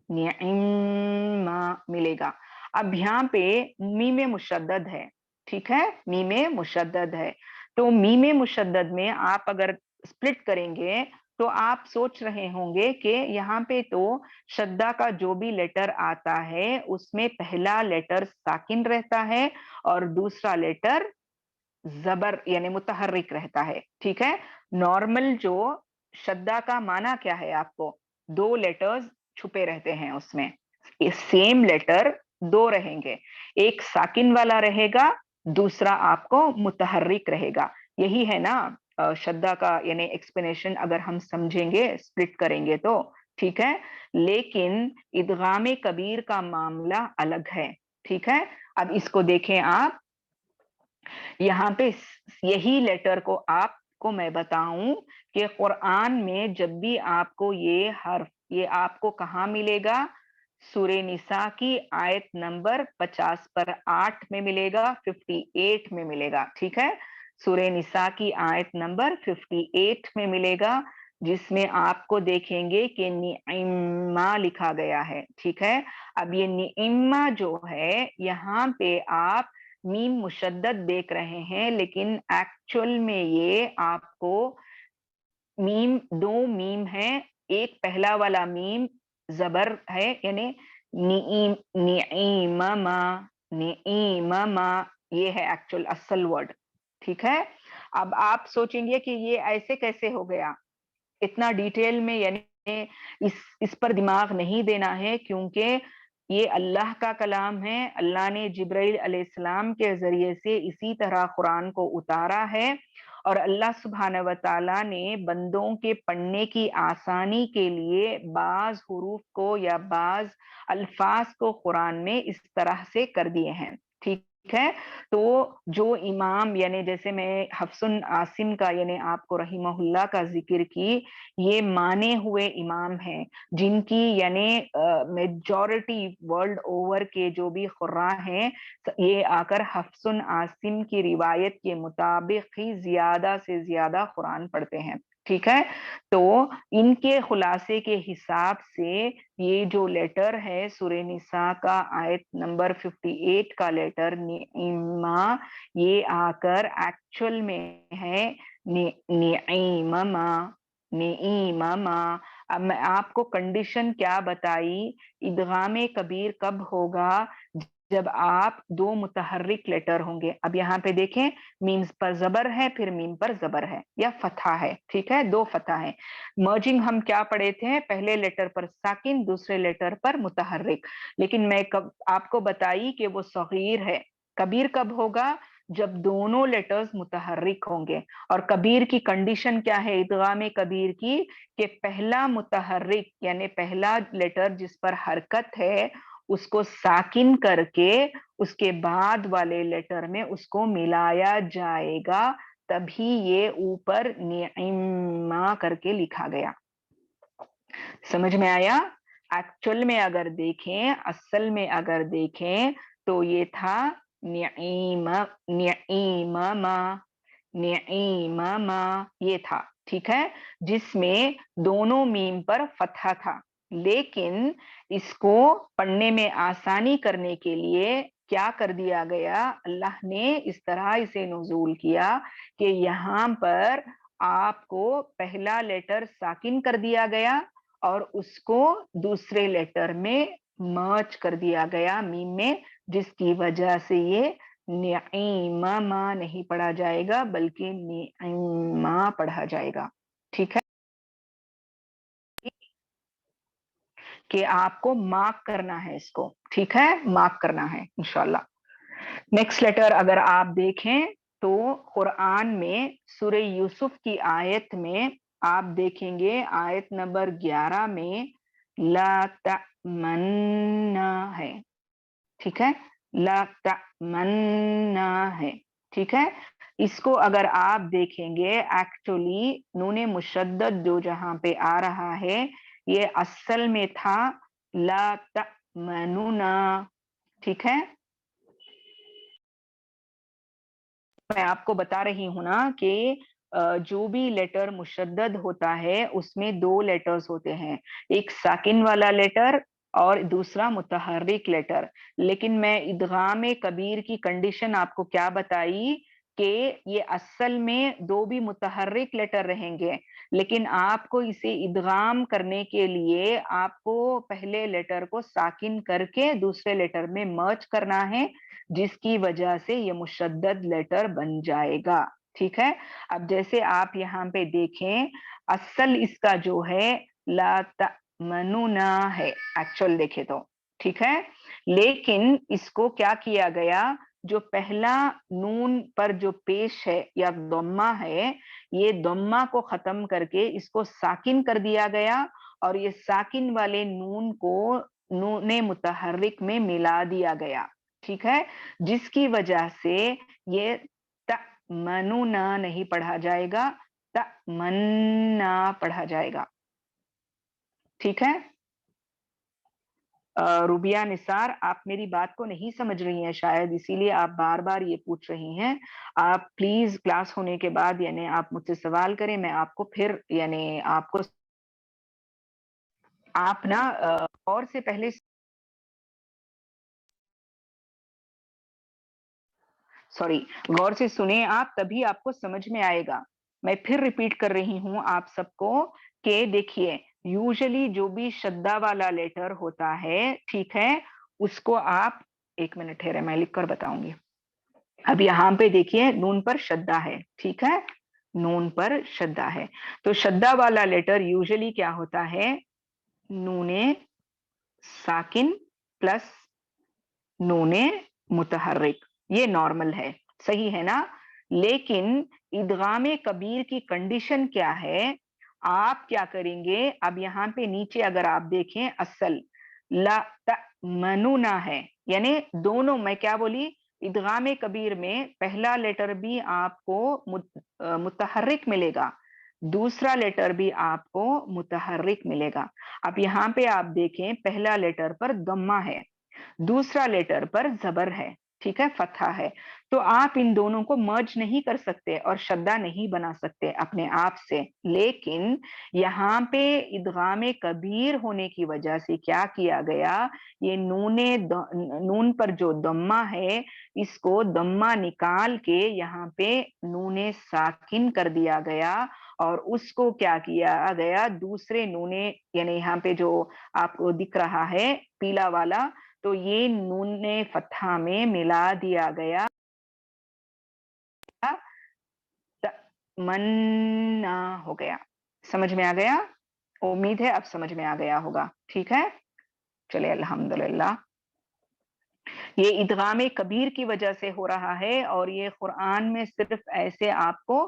A: निअम्मा मिलेगा। अब यहाँ पे मीम मुशद्दद है। ठीक है, मीम मुशद्दद है, तो मीम मुशद्दद में आप अगर स्प्लिट करेंगे तो आप सोच रहे होंगे कि यहाँ पे तो शद्दा का जो भी लेटर आता है उसमें पहला लेटर साकिन रहता है और दूसरा लेटर जबर यानी मुतहर्रिक रहता है। ठीक है, नॉर्मल जो शद्दा का माना क्या है, आपको दो लेटर्स छुपे रहते हैं उसमें, सेम लेटर दो रहेंगे, एक साकिन वाला रहेगा, दूसरा आपको मुतहर्रिक रहेगा। यही है ना शद्दा का यानी एक्सप्लेनेशन, अगर हम समझेंगे स्प्लिट करेंगे तो। ठीक है, लेकिन इदगाम कबीर का मामला अलग है। ठीक है, अब इसको देखें आप, यहाँ पे यही लेटर को आपको मैं बताऊं कि कुरान में जब भी आपको ये हर्फ, ये आपको कहाँ मिलेगा, सूरे निसा की आयत नंबर 50 पर 8 में मिलेगा, 58 में मिलेगा। ठीक है, सूरे निसा की आयत नंबर 58 में मिलेगा, जिसमें आपको देखेंगे कि निइम्मा लिखा गया है। ठीक है, अब ये निइम्मा जो है यहाँ पे आप मीम मुशद्दद देख रहे हैं, लेकिन एक्चुअल में ये आपको मीम, दो मीम है, एक पहला वाला मीम जबर है यानी नीम, निईममा, निईममा, ये है एक्चुअल असल वर्ड। ठीक है, अब आप सोचेंगे कि ये ऐसे कैसे हो गया, इतना डिटेल में, यानी इस पर दिमाग नहीं देना है, क्योंकि ये अल्लाह का कलाम है। अल्लाह ने जिब्राइल अलैहिस्सलाम के जरिए से इसी तरह कुरान को उतारा है, और अल्लाह सुब्हान व तआला ने बंदों के पढ़ने की आसानी के लिए बाज हुरूफ को या बाज अल्फाज को कुरान में इस तरह से कर दिए हैं। ठीक है, तो जो इमाम यानी जैसे मैं हफ्सुन आसिम का यानी आपको रहीमहुल्लाह का जिक्र की, ये माने हुए इमाम हैं जिनकी यानी मेजॉरिटी वर्ल्ड ओवर के जो भी खुर्रा हैं, ये आकर हफ्सुन आसिम की रिवायत के मुताबिक ही ज्यादा से ज्यादा कुरान पढ़ते हैं। ठीक है, तो इनके खुलासे के हिसाब से ये जो लेटर है सूरे निसा का आयत नंबर 58 का लेटर निइम्मा, ये आकर एक्चुअल में है निइम्मा, निइम्मा। अब मैं आपको कंडीशन क्या बताई, इदगाम कबीर कब होगा, जब आप दो मुतहर्रिक लेटर होंगे। अब यहाँ पे देखें, मीम्स पर जबर है, फिर मीम पर जबर है या फतहा है। ठीक है, दो फतहा है। मर्जिंग हम क्या पढ़े थे, पहले लेटर पर साकिन, दूसरे लेटर पर मुतहर्रिक, लेकिन मैं कब आपको बताई कि वो सगीर है। कबीर कब होगा, जब दोनों लेटर्स मुतहर्रिक होंगे। और कबीर की कंडीशन क्या है इदगाम कबीर की, कि पहला मुतहर्रिक यानी पहला लेटर जिस पर हरकत है उसको साकिन करके उसके बाद वाले लेटर में उसको मिलाया जाएगा, तभी ये ऊपर निइम्मा करके लिखा गया। समझ में आया? एक्चुअल में अगर देखें, असल में अगर देखें तो ये था निइमा, निइमामा, निइमामा, ये था। ठीक है, जिसमें दोनों मीम पर फतहा था, लेकिन इसको पढ़ने में आसानी करने के लिए क्या कर दिया गया, अल्लाह ने इस तरह इसे नुज़ूल किया कि यहाँ पर आपको पहला लेटर साकिन कर दिया गया और उसको दूसरे लेटर में मर्ज कर दिया गया मीम में, जिसकी वजह से ये निइमा नहीं पढ़ा जाएगा बल्कि निइमा पढ़ा जाएगा। ठीक है, कि आपको मार्क करना है इसको। ठीक है, मार्क करना है इंशाल्लाह। नेक्स्ट लेटर अगर आप देखें तो कुरान में सूरे यूसुफ की आयत में आप देखेंगे, आयत नंबर 11 में ला तमन्ना है। ठीक है, ला तमन्ना है। ठीक है, इसको अगर आप देखेंगे, एक्चुअली नूने मुशद्दद जो जहां पे आ रहा है, ये असल में था ला तमनुना। ठीक है, मैं आपको बता रही हूँ ना कि जो भी लेटर मुशद्दद होता है उसमें दो लेटर्स होते हैं, एक साकिन वाला लेटर और दूसरा मुतहर्रिक लेटर। लेकिन मैं इदगाम कबीर की कंडीशन आपको क्या बताई कि ये असल में दो भी मुतहर्रिक लेटर रहेंगे, लेकिन आपको इसे इदगाम करने के लिए आपको पहले लेटर को साकिन करके दूसरे लेटर में मर्ज करना है, जिसकी वजह से ये मुशद्दद लेटर बन जाएगा। ठीक है, अब जैसे आप यहाँ पे देखें, असल इसका जो है ला तमनुना है, एक्चुअल देखे तो, ठीक है। लेकिन इसको क्या किया गया, जो पहला नून पर जो पेश है या दम्मा है, ये दम्मा को खत्म करके इसको साकिन कर दिया गया, और ये साकिन वाले नून को नूने मुतहर्रिक में मिला दिया गया। ठीक है, जिसकी वजह से ये तमनुना नहीं पढ़ा जाएगा, तमन्ना पढ़ा जाएगा। ठीक है, रुबिया निसार, आप मेरी बात को नहीं समझ रही हैं शायद, इसीलिए आप बार बार ये पूछ रही हैं। आप प्लीज क्लास होने के बाद यानी आप मुझसे सवाल करें, मैं आपको फिर यानी आपको आप ना और से पहले सॉरी गौर से सुने आप, तभी आपको समझ में आएगा। मैं फिर रिपीट कर रही हूं आप सबको कि देखिए, यूजुअली जो भी शद्दा वाला लेटर होता है, ठीक है, उसको आप, एक मिनट ठहरे मैं लिख कर बताऊंगी। अब यहाँ पे देखिए नून पर शद्दा है, ठीक है, नून पर शद्दा है, तो शद्दा वाला लेटर यूजुअली क्या होता है, नूने साकिन प्लस नूने मुतहर्रिक, ये नॉर्मल है, सही है ना। लेकिन इदगाम कबीर की कंडीशन क्या है, आप क्या करेंगे, अब यहाँ पे नीचे अगर आप देखें, असल ला तमनुना है, यानी दोनों, मैं क्या बोली, इदगाम कबीर में पहला लेटर भी आपको मुतहर्रिक मिलेगा, दूसरा लेटर भी आपको मुतहर्रिक मिलेगा। अब यहाँ पे आप देखें, पहला लेटर पर दम्मा है, दूसरा लेटर पर जबर है, ठीक है, फतहा है, तो आप इन दोनों को मर्ज नहीं कर सकते और शद्दा नहीं बना सकते अपने आप से। लेकिन यहाँ पे इदगाम कबीर होने की वजह से क्या किया गया, ये नून पर जो दम्मा है, इसको दम्मा निकाल के यहाँ पे नूने साकिन कर दिया गया, और उसको क्या किया गया, दूसरे नूने यानी यहाँ पे जो आपको दिख रहा है पीला वाला, तो ये नूने फतहा में मिला दिया गया, मन्ना हो गया। समझ में आ गया, उम्मीद है अब समझ में आ गया होगा। ठीक है, चलिए अल्हम्दुलिल्लाह। ये इदगाम कबीर की वजह से हो रहा है, और ये कुरान में सिर्फ ऐसे आपको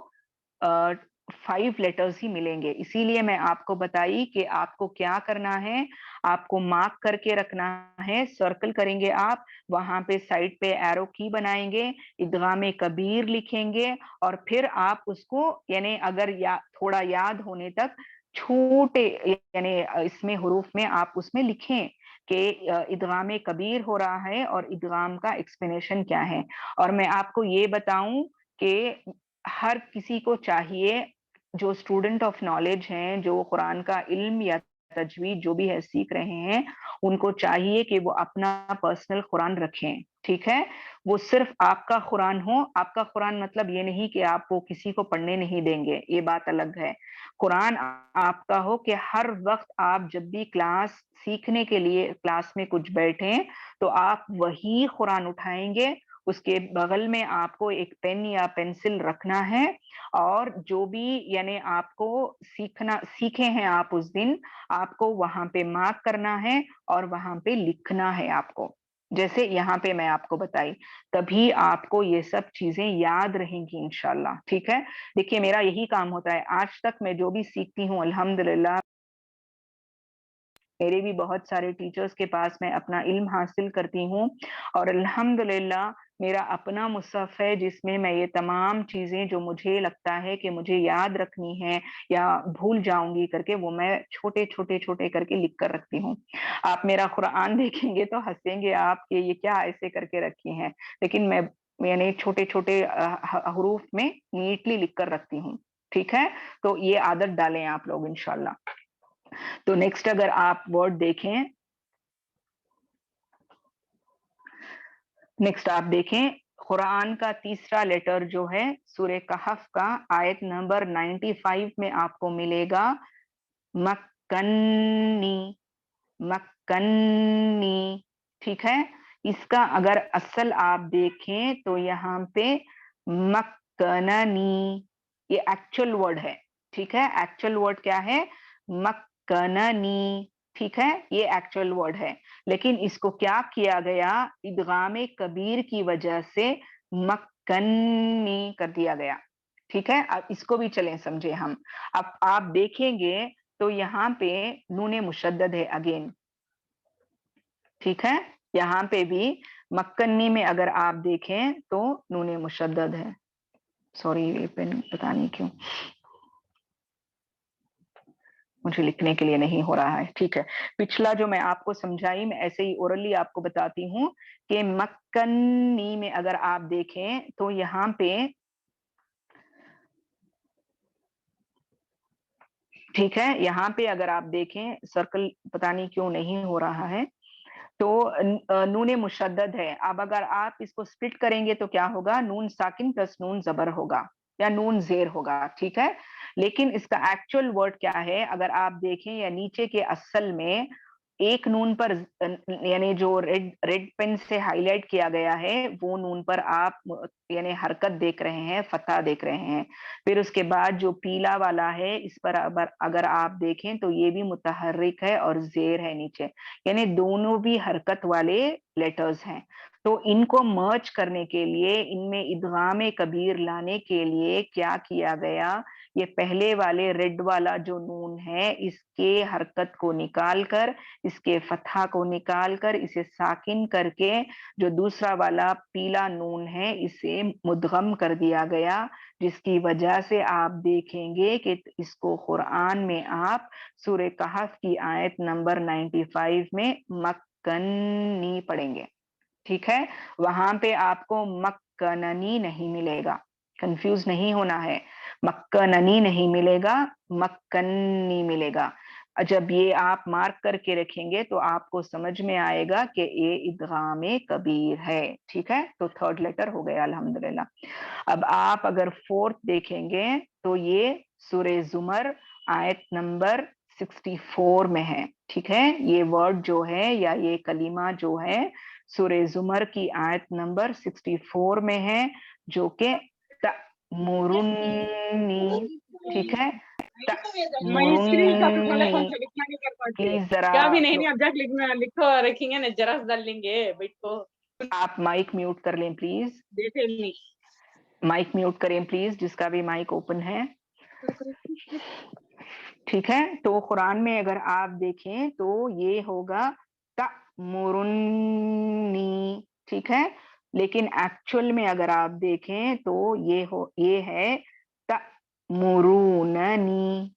A: 5 लेटर्स ही मिलेंगे, इसीलिए मैं आपको बताई कि आपको क्या करना है, आपको मार्क करके रखना है, सर्कल करेंगे आप, वहां पे साइड पे एरो की बनाएंगे, इदगाम कबीर लिखेंगे, और फिर आप उसको यानी अगर थोड़ा याद होने तक छोटे यानी इसमें हरूफ में आप उसमें लिखें कि इदगाम कबीर हो रहा है और इदगाम का एक्सप्लेनेशन क्या है। और मैं आपको ये बताऊं कि हर किसी को चाहिए, जो स्टूडेंट ऑफ नॉलेज हैं, जो कुरान का इल्म या तजवीद जो भी है सीख रहे हैं, उनको चाहिए कि वो अपना पर्सनल कुरान रखें। ठीक है, वो सिर्फ आपका कुरान हो, आपका कुरान मतलब ये नहीं कि आप वो किसी को पढ़ने नहीं देंगे, ये बात अलग है। कुरान आपका हो कि हर वक्त आप जब भी क्लास सीखने के लिए क्लास में कुछ बैठे, तो आप वही कुरान उठाएंगे, उसके बगल में आपको एक पेन या पेंसिल रखना है, और जो भी यानी आपको सीखे हैं आप उस दिन, आपको वहां पे मार्क करना है और वहां पे लिखना है आपको, जैसे यहाँ पे मैं आपको बताई, तभी आपको ये सब चीजें याद रहेंगी इंशाल्लाह। ठीक है, देखिए मेरा यही काम होता है, आज तक मैं जो भी सीखती हूँ अल्हम्दुलिल्लाह, मेरे भी बहुत सारे टीचर्स के पास मैं अपना इल्म हासिल करती हूँ, और अल्हम्दुलिल्लाह मेरा अपना मुसहफ है जिसमें मैं ये तमाम चीजें जो मुझे लगता है कि मुझे याद रखनी है या भूल जाऊंगी करके, वो मैं छोटे छोटे छोटे करके लिख कर रखती हूँ। आप मेरा कुरान देखेंगे तो हंसेंगे आप कि ये क्या ऐसे करके रखी हैं, लेकिन मैं यानी छोटे छोटे हरूफ में नीटली लिख कर रखती हूँ, ठीक है। तो ये आदत डालें आप लोग इंशाल्लाह। तो नेक्स्ट अगर आप वर्ड देखें, नेक्स्ट आप देखें कुरान का तीसरा लेटर जो है सूरह कहफ का आयत नंबर 95 में आपको मिलेगा मक्कन्नी, मक्कन्नी, ठीक है। इसका अगर असल आप देखें तो यहाँ पे मक्कननी, ये एक्चुअल वर्ड है, ठीक है। एक्चुअल वर्ड क्या है? मक्कननी, ठीक है, ये एक्चुअल वर्ड है। लेकिन इसको क्या किया गया? इदगाम कबीर की वजह से मक्कन्नी कर दिया गया, ठीक है। अब इसको भी चलें समझे हम। अब आप देखेंगे तो यहाँ पे नूने मुशद्दद है अगेन, ठीक है। यहाँ पे भी मक्कन्नी में अगर आप देखें तो नूने मुशद्दद है। सॉरी, ये पेन पता नहीं क्यों मुझे लिखने के लिए नहीं हो रहा है, ठीक है। पिछला जो मैं आपको समझाई मैं ऐसे ही ओरली आपको बताती हूँ कि मक्कन्नी में अगर आप देखें तो यहाँ पे, ठीक है, यहाँ पे अगर आप देखें सर्कल पता नहीं क्यों नहीं हो रहा है, तो नून मुशद्दद है। अब अगर आप इसको स्प्लिट करेंगे तो क्या होगा? नून साकिन प्लस नून जबर होगा या नून जेर होगा, ठीक है। लेकिन इसका एक्चुअल वर्ड क्या है अगर आप देखें, या नीचे के असल में एक नून पर यानी जो रेड रेड पेन से हाईलाइट किया गया है वो नून पर आप यानी हरकत देख रहे हैं, फतह देख रहे हैं। फिर उसके बाद जो पीला वाला है इस पर अगर आप देखें तो ये भी मुतहर्रिक है और जेर है नीचे, यानी दोनों भी हरकत वाले लेटर्स हैं। तो इनको मर्ज करने के लिए, इनमें इदगाम कबीर लाने के लिए क्या किया गया? ये पहले वाले रेड वाला जो नून है इसके हरकत को निकाल कर, इसके फतहा को निकाल कर इसे साकिन करके जो दूसरा वाला पीला नून है इसे मुदगम कर दिया गया, जिसकी वजह से आप देखेंगे कि इसको कुरान में आप सूरह कहफ की आयत नंबर 95 में मक्कनी पढ़ेंगे, ठीक है। वहां पे आपको मक्कननी नहीं मिलेगा, कंफ्यूज नहीं होना है, मक्कननी नहीं मिलेगा, मक्कनी मिलेगा। जब ये आप मार्क करके रखेंगे तो आपको समझ में आएगा कि ये इदगाम कबीर है, ठीक है। तो थर्ड लेटर हो गया अल्हम्दुलिल्लाह। अब आप अगर फोर्थ देखेंगे तो ये सूरह जुमर आयत नंबर 64 में है, ठीक है। ये वर्ड जो है या ये कलीमा जो है सूरह जुमर की आयत नंबर 64 में है, जो कि तमुरुन्नी, ठीक है,
B: मैं स्क्रीन का तो
A: तमुरुन्नी।
B: कौन सा लिखना नहीं कर पाती है
A: प्लीज जरा
B: क्या भी नहीं अब जाके लिखना लिखो रखेंगे ना जरा डाल लेंगे बैठो
A: आप माइक म्यूट कर लें प्लीज,
B: देखे नहीं
A: माइक म्यूट करें प्लीज जिसका भी माइक ओपन है, ठीक है। तो कुरान में अगर आप देखें तो ये होगा तमुरुन्नी, ठीक है। लेकिन एक्चुअल में अगर आप देखें तो ये है तमुरुननी,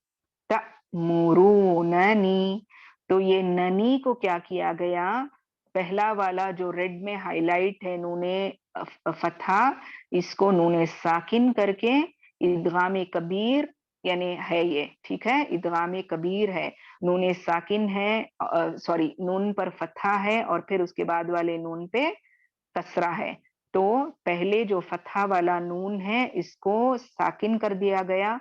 A: तमुरुननी। तो ये ननी को क्या किया गया? पहला वाला जो रेड में हाईलाइट है नूने फतहा, इसको नूने साकिन करके इदगाम कबीर यानी है ये, ठीक है, इदगाम कबीर है, नून साकिन है, सॉरी नून पर फतहा है और फिर उसके बाद वाले नून पे कसरा है। तो पहले जो फतहा वाला नून है इसको साकिन कर दिया गया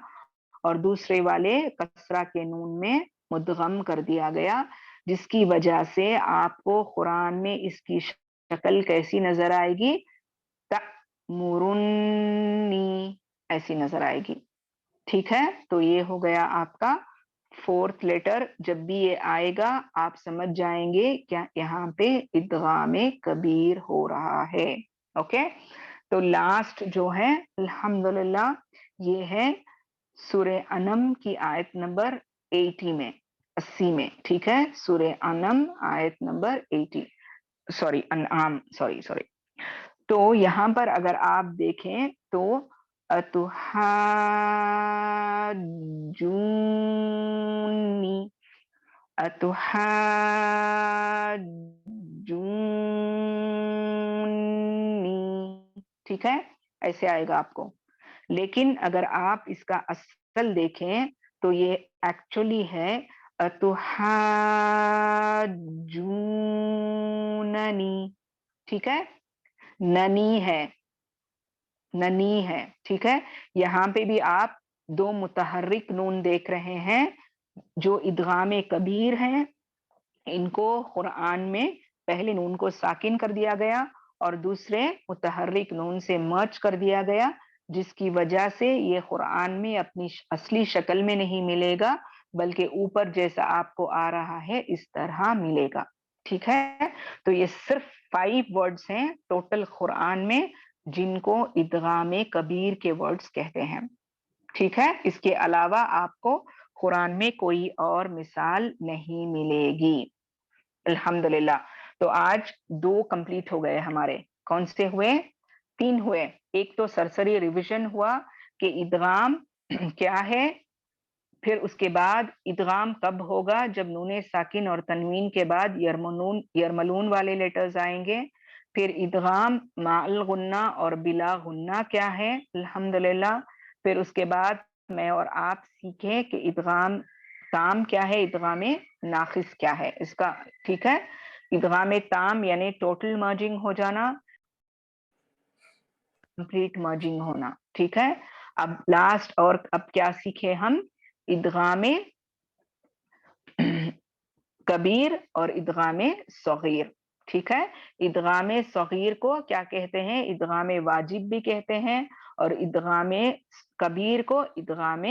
A: और दूसरे वाले कसरा के नून में मुदगम कर दिया गया, जिसकी वजह से आपको कुरान में इसकी शक्ल कैसी नजर आएगी? तमुरुन्नी ऐसी नजर आएगी, ठीक है। तो ये हो गया आपका फोर्थ लेटर। जब भी ये आएगा आप समझ जाएंगे क्या यहाँ पे इदगाम कबीर हो रहा है, ओके। तो लास्ट जो है अल्हम्दुलिल्लाह ये है सूरह अनम की आयत नंबर 80 में, 80 में, ठीक है। सूरह अनम आयत नंबर 80, सॉरी अनआम, सॉरी सॉरी। तो यहाँ पर अगर आप देखें तो अतुहाजूनी, अतुहाजूनी, ٹھیک ہے, ایسے آئے گا آپ کو. لیکن اگر آپ اس کا اصل دیکھیں تو یہ ایکچولی ہے اتحاجوننی, ٹھیک ہے, ننی ہے, ننی ہے, ٹھیک ہے. یہاں پہ بھی آپ دو متحرک نون دیکھ رہے ہیں جو ادغام کبیر ہیں. ان کو قرآن میں پہلے نون کو ساکن کر دیا گیا اور دوسرے متحرک نون سے مرج کر دیا گیا, جس کی وجہ سے یہ قرآن میں اپنی اصلی شکل میں نہیں ملے گا بلکہ اوپر جیسا آپ کو آ رہا ہے اس طرح ملے گا. ٹھیک ہے, تو یہ صرف 5 ورڈز ہیں ٹوٹل قرآن میں جن کو ادغام کبیر کے ورڈز کہتے ہیں. ٹھیک ہے, اس کے علاوہ آپ کو قرآن میں کوئی اور مثال نہیں ملے گی. الحمدللہ. تو آج 2 کمپلیٹ ہو گئے ہمارے. کون سے ہوئے؟ 3 ہوئے. ایک تو سرسری ریویژن ہوا کہ ادغام کیا ہے, پھر اس کے بعد ادغام کب ہوگا جب نون ساکن اور تنوین کے بعد یرملون والے لیٹرز آئیں گے. پھر ادغام مع الغنہ اور بلا غنہ کیا ہے, الحمدللہ. پھر اس کے بعد میں اور آپ سیکھیں کہ ادغام تام کیا ہے, ادغام ناقص کیا ہے اس کا. ٹھیک ہے, ادغام تام یعنی ٹوٹل مرجنگ ہو جانا, کمپلیٹ مرجنگ ہونا. ٹھیک ہے, اب لاسٹ اور اب کیا سیکھے ہم؟ ادغام کبیر اور ادغام صغیر. ٹھیک ہے, ادغام صغیر کو کیا کہتے ہیں؟ ادغام واجب بھی کہتے ہیں اور ادغام کبیر کو ادغام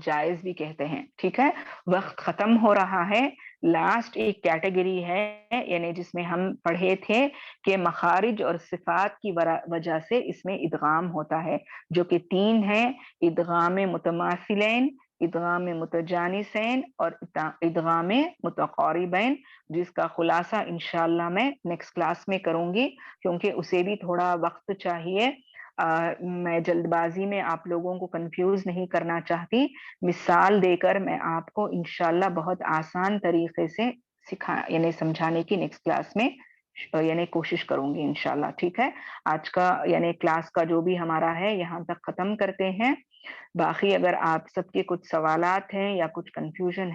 A: جائز بھی کہتے ہیں. ٹھیک ہے, وقت ختم ہو رہا ہے. لاسٹ ایک کیٹیگری ہے یعنی جس میں ہم پڑھے تھے کہ مخارج اور صفات کی وجہ سے اس میں ادغام ہوتا ہے, جو کہ 3 ہیں: ادغام متماثلین, ادغام متجانسین اور ادغام متقاربین, جس کا خلاصہ انشاءاللہ میں نیکسٹ کلاس میں کروں گی کیونکہ اسے بھی تھوڑا وقت چاہیے. میں جلد بازی میں آپ لوگوں کو کنفیوز نہیں کرنا چاہتی. مثال دے کر میں آپ کو انشاءاللہ بہت آسان طریقے سے یعنی سمجھانے کی نیکسٹ کلاس میں یعنی کوشش کروں گی انشاءاللہ. ٹھیک ہے, آج کا یعنی کلاس کا جو بھی ہمارا ہے یہاں تک ختم کرتے ہیں. باقی اگر آپ سب کے کچھ سوالات ہیں یا کچھ کنفیوژن